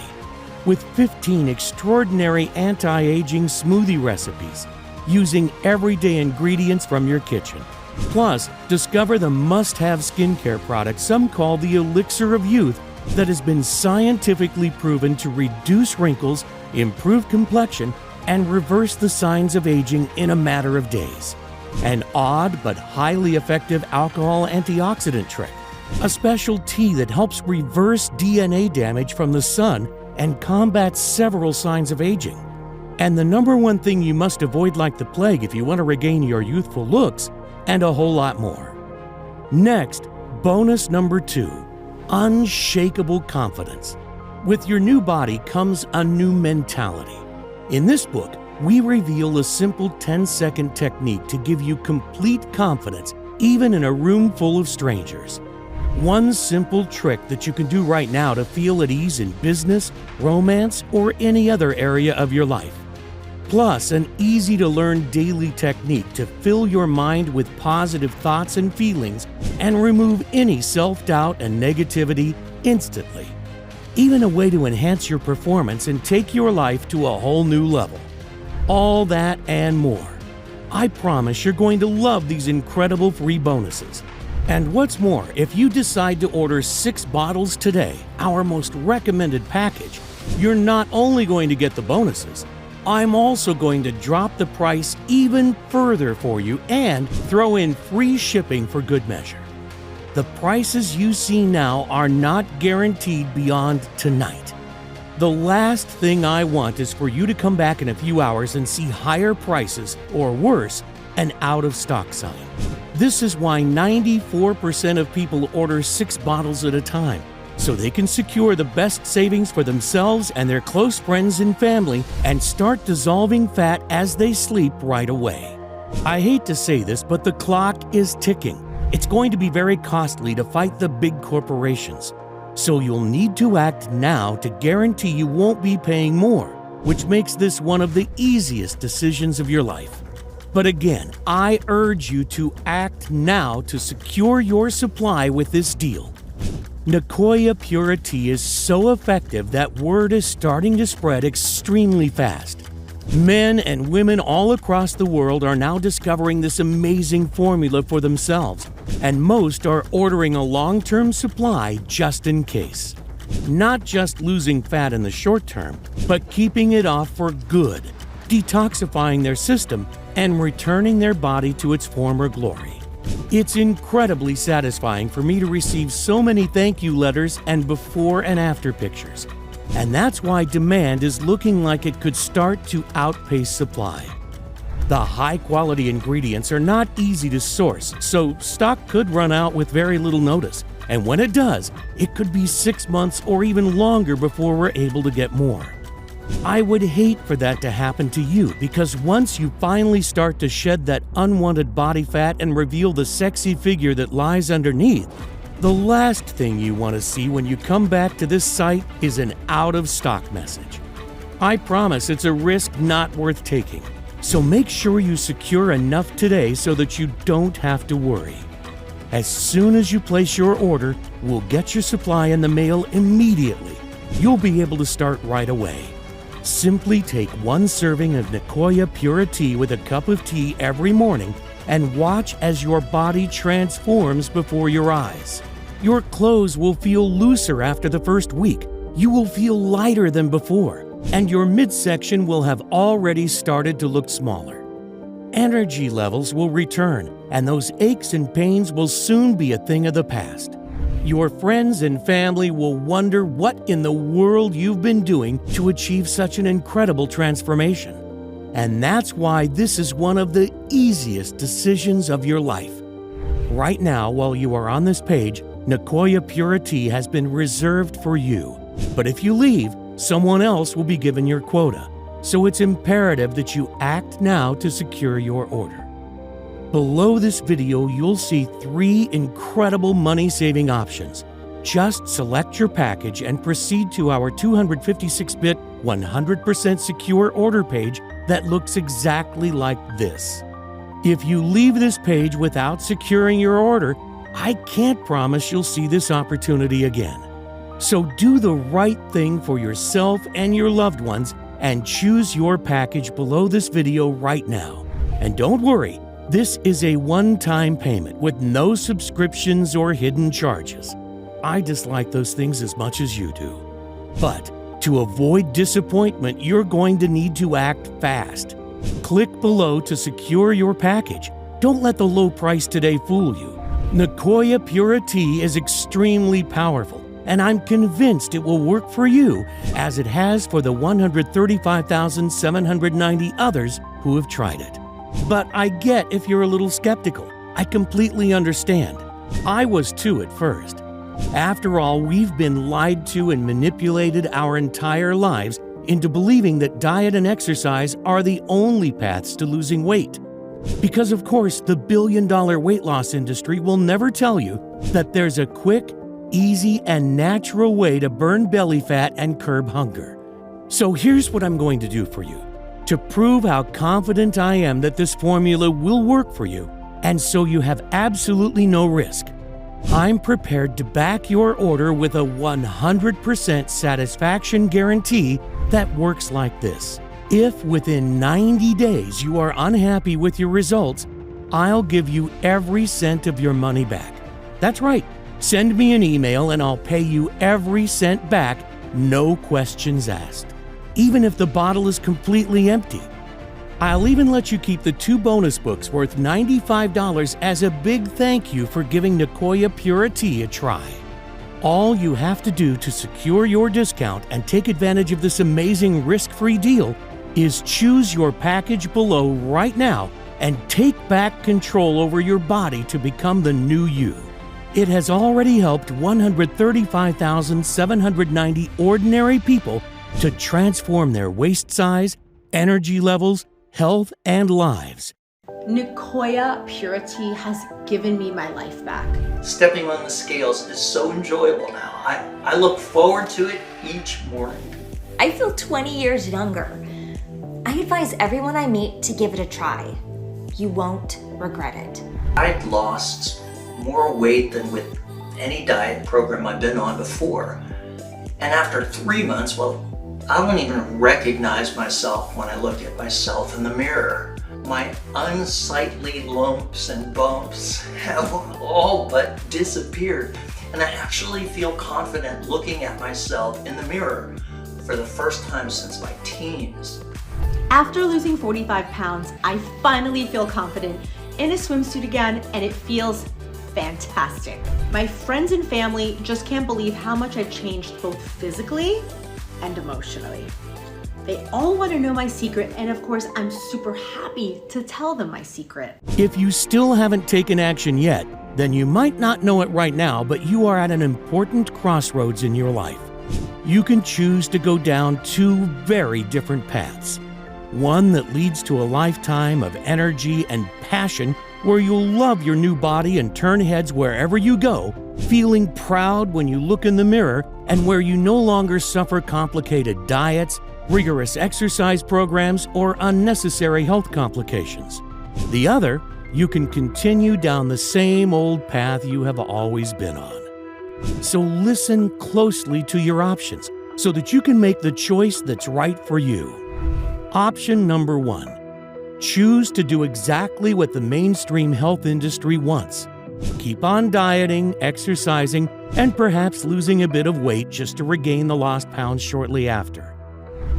With 15 extraordinary anti-aging smoothie recipes using everyday ingredients from your kitchen. Plus, discover the must-have skincare product some call the elixir of youth that has been scientifically proven to reduce wrinkles, improve complexion, and reverse the signs of aging in a matter of days. An odd but highly effective alcohol antioxidant trick. A special tea that helps reverse DNA damage from the sun and combats several signs of aging. And the number one thing you must avoid like the plague if you want to regain your youthful looks, and a whole lot more. Next, bonus number 2, unshakable confidence. With your new body comes a new mentality. In this book, we reveal a simple 10-second technique to give you complete confidence even in a room full of strangers. One simple trick that you can do right now to feel at ease in business, romance, or any other area of your life. Plus, an easy-to-learn daily technique to fill your mind with positive thoughts and feelings and remove any self-doubt and negativity instantly. Even a way to enhance your performance and take your life to a whole new level. All that and more. I promise you're going to love these incredible free bonuses. And what's more, if you decide to order 6 bottles today, our most recommended package, you're not only going to get the bonuses, I'm also going to drop the price even further for you and throw in free shipping for good measure. The prices you see now are not guaranteed beyond tonight. The last thing I want is for you to come back in a few hours and see higher prices, or worse, an out-of-stock sign. This is why 94% of people order 6 bottles at a time, so they can secure the best savings for themselves and their close friends and family and start dissolving fat as they sleep right away. I hate to say this, but the clock is ticking. It's going to be very costly to fight the big corporations. So you'll need to act now to guarantee you won't be paying more, which makes this one of the easiest decisions of your life. But again, I urge you to act now to secure your supply with this deal. Nicoya Pura Tea is so effective that word is starting to spread extremely fast. Men and women all across the world are now discovering this amazing formula for themselves, and most are ordering a long-term supply just in case. Not just losing fat in the short term, but keeping it off for good, detoxifying their system, and returning their body to its former glory. It's incredibly satisfying for me to receive so many thank you letters and before and after pictures. And that's why demand is looking like it could start to outpace supply. The high-quality ingredients are not easy to source, so stock could run out with very little notice. And when it does, it could be 6 months or even longer before we're able to get more. I would hate for that to happen to you, because once you finally start to shed that unwanted body fat and reveal the sexy figure that lies underneath, the last thing you want to see when you come back to this site is an out-of-stock message. I promise it's a risk not worth taking, so make sure you secure enough today so that you don't have to worry. As soon as you place your order, we'll get your supply in the mail immediately. You'll be able to start right away. Simply take 1 serving of Nicoya Pura Tea with a cup of tea every morning and watch as your body transforms before your eyes. Your clothes will feel looser after the first week. You will feel lighter than before, and your midsection will have already started to look smaller. Energy levels will return, and those aches and pains will soon be a thing of the past. Your friends and family will wonder what in the world you've been doing to achieve such an incredible transformation. And that's why this is one of the easiest decisions of your life. Right now, while you are on this page, Nicoya Pura Tea has been reserved for you. But if you leave, someone else will be given your quota. So it's imperative that you act now to secure your order. Below this video, you'll see 3 incredible money-saving options. Just select your package and proceed to our 256-bit, 100% secure order page that looks exactly like this. If you leave this page without securing your order, I can't promise you'll see this opportunity again. So do the right thing for yourself and your loved ones and choose your package below this video right now. And don't worry, this is a one-time payment with no subscriptions or hidden charges. I dislike those things as much as you do. But to avoid disappointment, you're going to need to act fast. Click below to secure your package. Don't let the low price today fool you. Nicoya Pura Tea is extremely powerful, and I'm convinced it will work for you as it has for the 135,790 others who have tried it. But I get if you're a little skeptical. I completely understand. I was too at first. After all, we've been lied to and manipulated our entire lives into believing that diet and exercise are the only paths to losing weight. Because of course, the billion-dollar weight loss industry will never tell you that there's a quick, easy, and natural way to burn belly fat and curb hunger. So here's what I'm going to do for you. To prove how confident I am that this formula will work for you, and so you have absolutely no risk, I'm prepared to back your order with a 100% satisfaction guarantee that works like this. If within 90 days you are unhappy with your results, I'll give you every cent of your money back. That's right. Send me an email and I'll pay you every cent back, no questions asked, even if the bottle is completely empty. I'll even let you keep the 2 bonus books worth $95 as a big thank you for giving Nicoya Pura Tea a try. All you have to do to secure your discount and take advantage of this amazing risk-free deal is choose your package below right now and take back control over your body to become the new you. It has already helped 135,790 ordinary people to transform their waist size, energy levels, health, and lives. Nicoya Pura Tea has given me my life back. Stepping on the scales is so enjoyable now. I look forward to it each morning. I feel 20 years younger. I advise everyone I meet to give it a try. You won't regret it. I'd lost more weight than with any diet program I've been on before. And after 3 months, well, I don't even recognize myself when I look at myself in the mirror. My unsightly lumps and bumps have all but disappeared, and I actually feel confident looking at myself in the mirror for the first time since my teens. After losing 45 pounds, I finally feel confident in a swimsuit again, and it feels fantastic. My friends and family just can't believe how much I've changed both physically and emotionally. They all want to know my secret, and of course, I'm super happy to tell them my secret. If you still haven't taken action yet, then you might not know it right now, but you are at an important crossroads in your life. You can choose to go down 2 very different paths. One that leads to a lifetime of energy and passion where you'll love your new body and turn heads wherever you go, feeling proud when you look in the mirror, and where you no longer suffer complicated diets, rigorous exercise programs, or unnecessary health complications. The other, you can continue down the same old path you have always been on. So listen closely to your options so that you can make the choice that's right for you. Option number 1. Choose to do exactly what the mainstream health industry wants. Keep on dieting, exercising, and perhaps losing a bit of weight just to regain the lost pounds shortly after.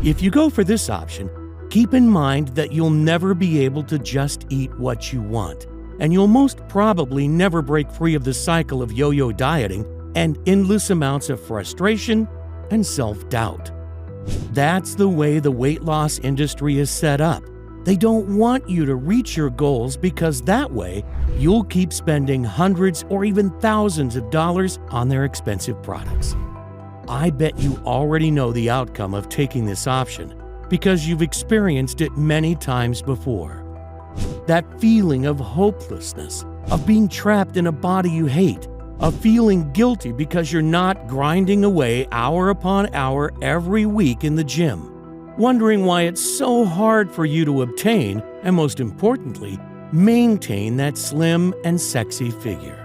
If you go for this option, keep in mind that you'll never be able to just eat what you want, and you'll most probably never break free of the cycle of yo-yo dieting and endless amounts of frustration and self-doubt. That's the way the weight loss industry is set up. They don't want you to reach your goals because that way you'll keep spending hundreds or even thousands of dollars on their expensive products. I bet you already know the outcome of taking this option because you've experienced it many times before. That feeling of hopelessness, of being trapped in a body you hate, of feeling guilty because you're not grinding away hour upon hour every week in the gym, wondering why it's so hard for you to obtain, and most importantly, maintain that slim and sexy figure.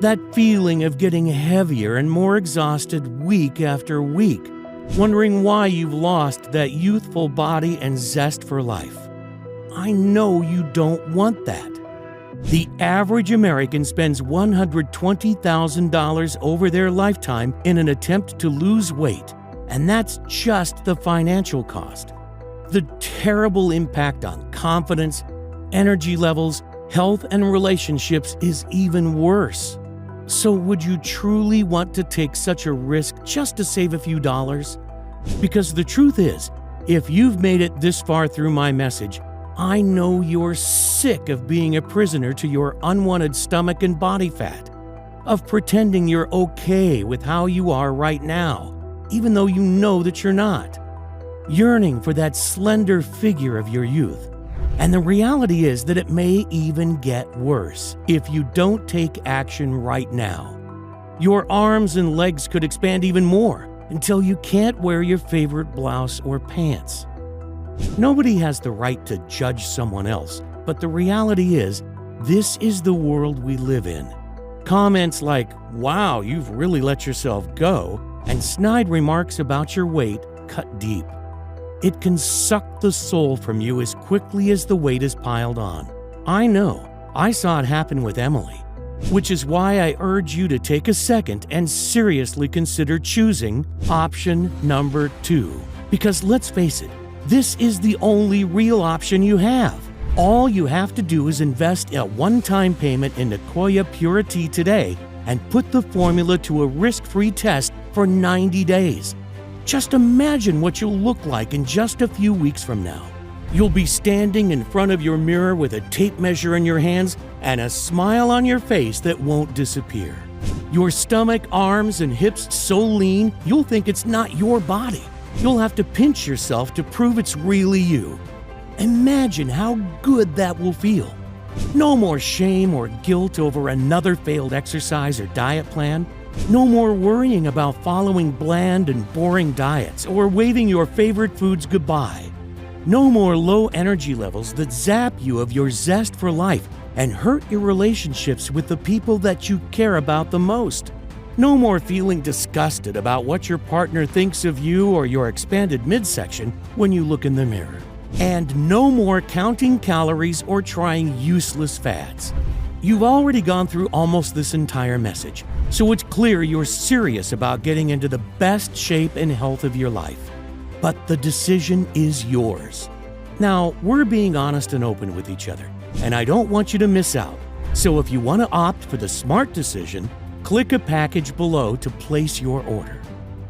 That feeling of getting heavier and more exhausted week after week, wondering why you've lost that youthful body and zest for life. I know you don't want that. The average American spends $120,000 over their lifetime in an attempt to lose weight, and that's just the financial cost. The terrible impact on confidence, energy levels, health, and relationships is even worse. So would you truly want to take such a risk just to save a few dollars? Because the truth is, if you've made it this far through my message, I know you're sick of being a prisoner to your unwanted stomach and body fat, of pretending you're okay with how you are right now, even though you know that you're not, yearning for that slender figure of your youth. And the reality is that it may even get worse if you don't take action right now. Your arms and legs could expand even more until you can't wear your favorite blouse or pants. Nobody has the right to judge someone else, but the reality is, this is the world we live in. Comments like, "Wow, you've really let yourself go," and snide remarks about your weight cut deep. It can suck the soul from you as quickly as the weight is piled on. I know. I saw it happen with Emily. which is why I urge you to take a second and seriously consider choosing option number 2. Because let's face it, this is the only real option you have. All you have to do is invest a one-time payment in Nicoya Pura Tea today and put the formula to a risk-free test for 90 days. Just imagine what you'll look like in just a few weeks from now. You'll be standing in front of your mirror with a tape measure in your hands and a smile on your face that won't disappear. Your stomach, arms, and hips so lean, you'll think it's not your body. You'll have to pinch yourself to prove it's really you. Imagine how good that will feel. No more shame or guilt over another failed exercise or diet plan. No more worrying about following bland and boring diets or waving your favorite foods goodbye. No more low energy levels that zap you of your zest for life and hurt your relationships with the people that you care about the most. No more feeling disgusted about what your partner thinks of you or your expanded midsection when you look in the mirror. And no more counting calories or trying useless fads. You've already gone through almost this entire message, so it's clear you're serious about getting into the best shape and health of your life. But the decision is yours. Now, we're being honest and open with each other, and I don't want you to miss out. So if you want to opt for the smart decision, click a package below to place your order.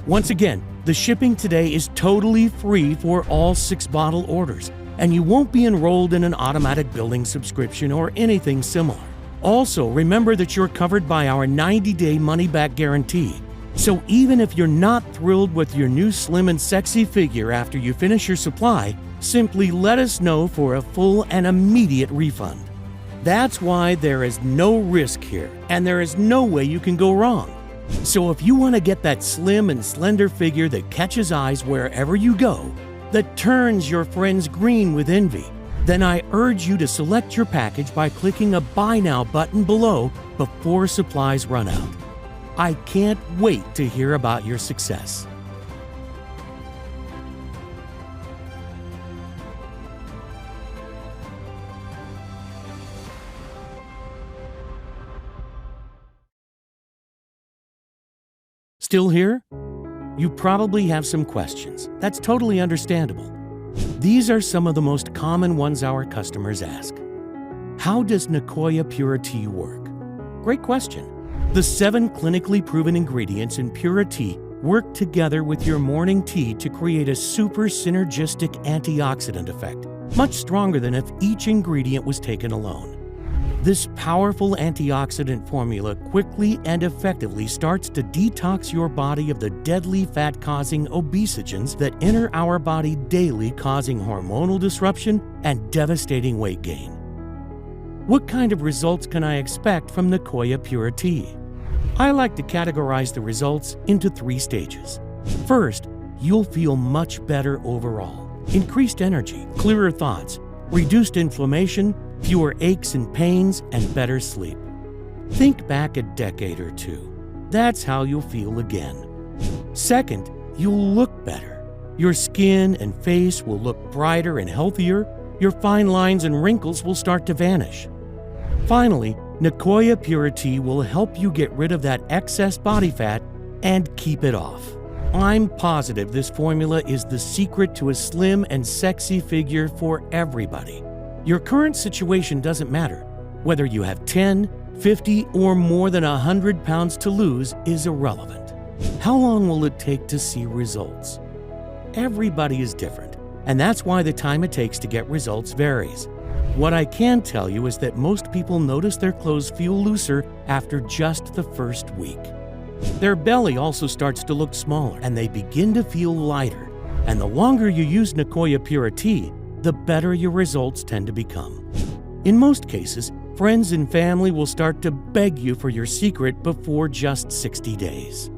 Once again, the shipping today is totally free for all 6-bottle orders, and you won't be enrolled in an automatic billing subscription or anything similar. Also, remember that you're covered by our 90-day money-back guarantee. So even if you're not thrilled with your new slim and sexy figure after you finish your supply, simply let us know for a full and immediate refund. That's why there is no risk here, and there is no way you can go wrong. So if you want to get that slim and slender figure that catches eyes wherever you go, that turns your friends green with envy, then I urge you to select your package by clicking a Buy Now button below before supplies run out. I can't wait to hear about your success. Still here? You probably have some questions. That's totally understandable. These are some of the most common ones our customers ask. How does Nicoya Pura Tea work? Great question. The 7 clinically proven ingredients in Pura Tea work together with your morning tea to create a super synergistic antioxidant effect, much stronger than if each ingredient was taken alone. This powerful antioxidant formula quickly and effectively starts to detox your body of the deadly fat-causing obesogens that enter our body daily, causing hormonal disruption and devastating weight gain. What kind of results can I expect from Nicoya Pura Tea? I like to categorize the results into 3 stages. First, you'll feel much better overall. Increased energy, clearer thoughts, reduced inflammation, fewer aches and pains, and better sleep. Think back a decade or 2. That's how you'll feel again. Second, you'll look better. Your skin and face will look brighter and healthier. Your fine lines and wrinkles will start to vanish. Finally, Nicoya Pura Tea will help you get rid of that excess body fat and keep it off. I'm positive this formula is the secret to a slim and sexy figure for everybody. Your current situation doesn't matter. Whether you have 10, 50, or more than 100 pounds to lose is irrelevant. How long will it take to see results? Everybody is different, and that's why the time it takes to get results varies. What I can tell you is that most people notice their clothes feel looser after just the first week. Their belly also starts to look smaller, and they begin to feel lighter. And the longer you use Nicoya Pura Tea, the better your results tend to become. In most cases, friends and family will start to beg you for your secret before just 60 days.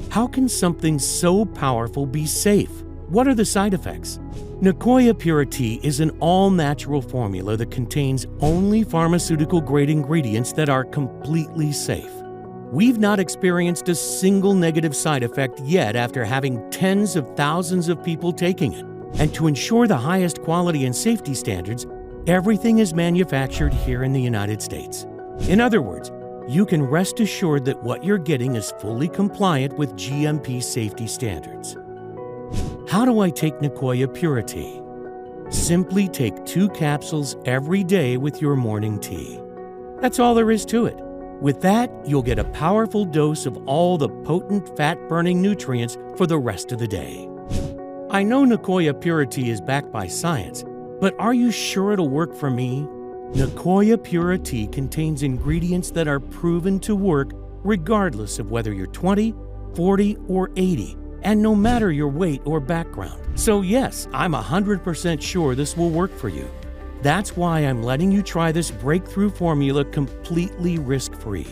How can something so powerful be safe? What are the side effects? Nicoya Pura Tea is an all-natural formula that contains only pharmaceutical-grade ingredients that are completely safe. We've not experienced a single negative side effect yet after having tens of thousands of people taking it. And to ensure the highest quality and safety standards, everything is manufactured here in the United States. In other words, you can rest assured that what you're getting is fully compliant with GMP safety standards. How do I take Nicoya Pure Tea? Simply take 2 capsules every day with your morning tea. That's all there is to it. With that, you'll get a powerful dose of all the potent fat-burning nutrients for the rest of the day. I know Nicoya Pure Tea is backed by science, but are you sure it'll work for me? Nicoya Pure Tea contains ingredients that are proven to work regardless of whether you're 20, 40, or 80, and no matter your weight or background. So yes, I'm 100% sure this will work for you. That's why I'm letting you try this breakthrough formula completely risk-free.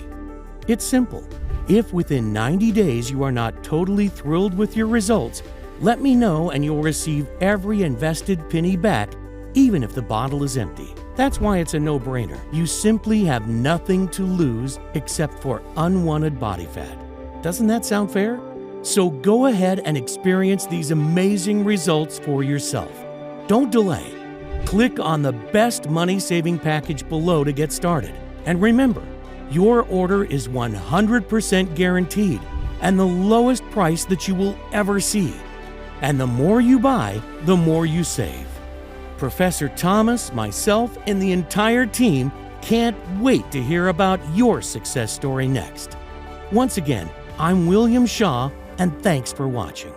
It's simple. If within 90 days you are not totally thrilled with your results, let me know and you'll receive every invested penny back, even if the bottle is empty. That's why it's a no-brainer. You simply have nothing to lose except for unwanted body fat. Doesn't that sound fair? So go ahead and experience these amazing results for yourself. Don't delay. Click on the best money-saving package below to get started. And remember, your order is 100% guaranteed and the lowest price that you will ever see. And the more you buy, the more you save. Professor Thomas, myself, and the entire team can't wait to hear about your success story next. Once again, I'm William Shaw, and thanks for watching.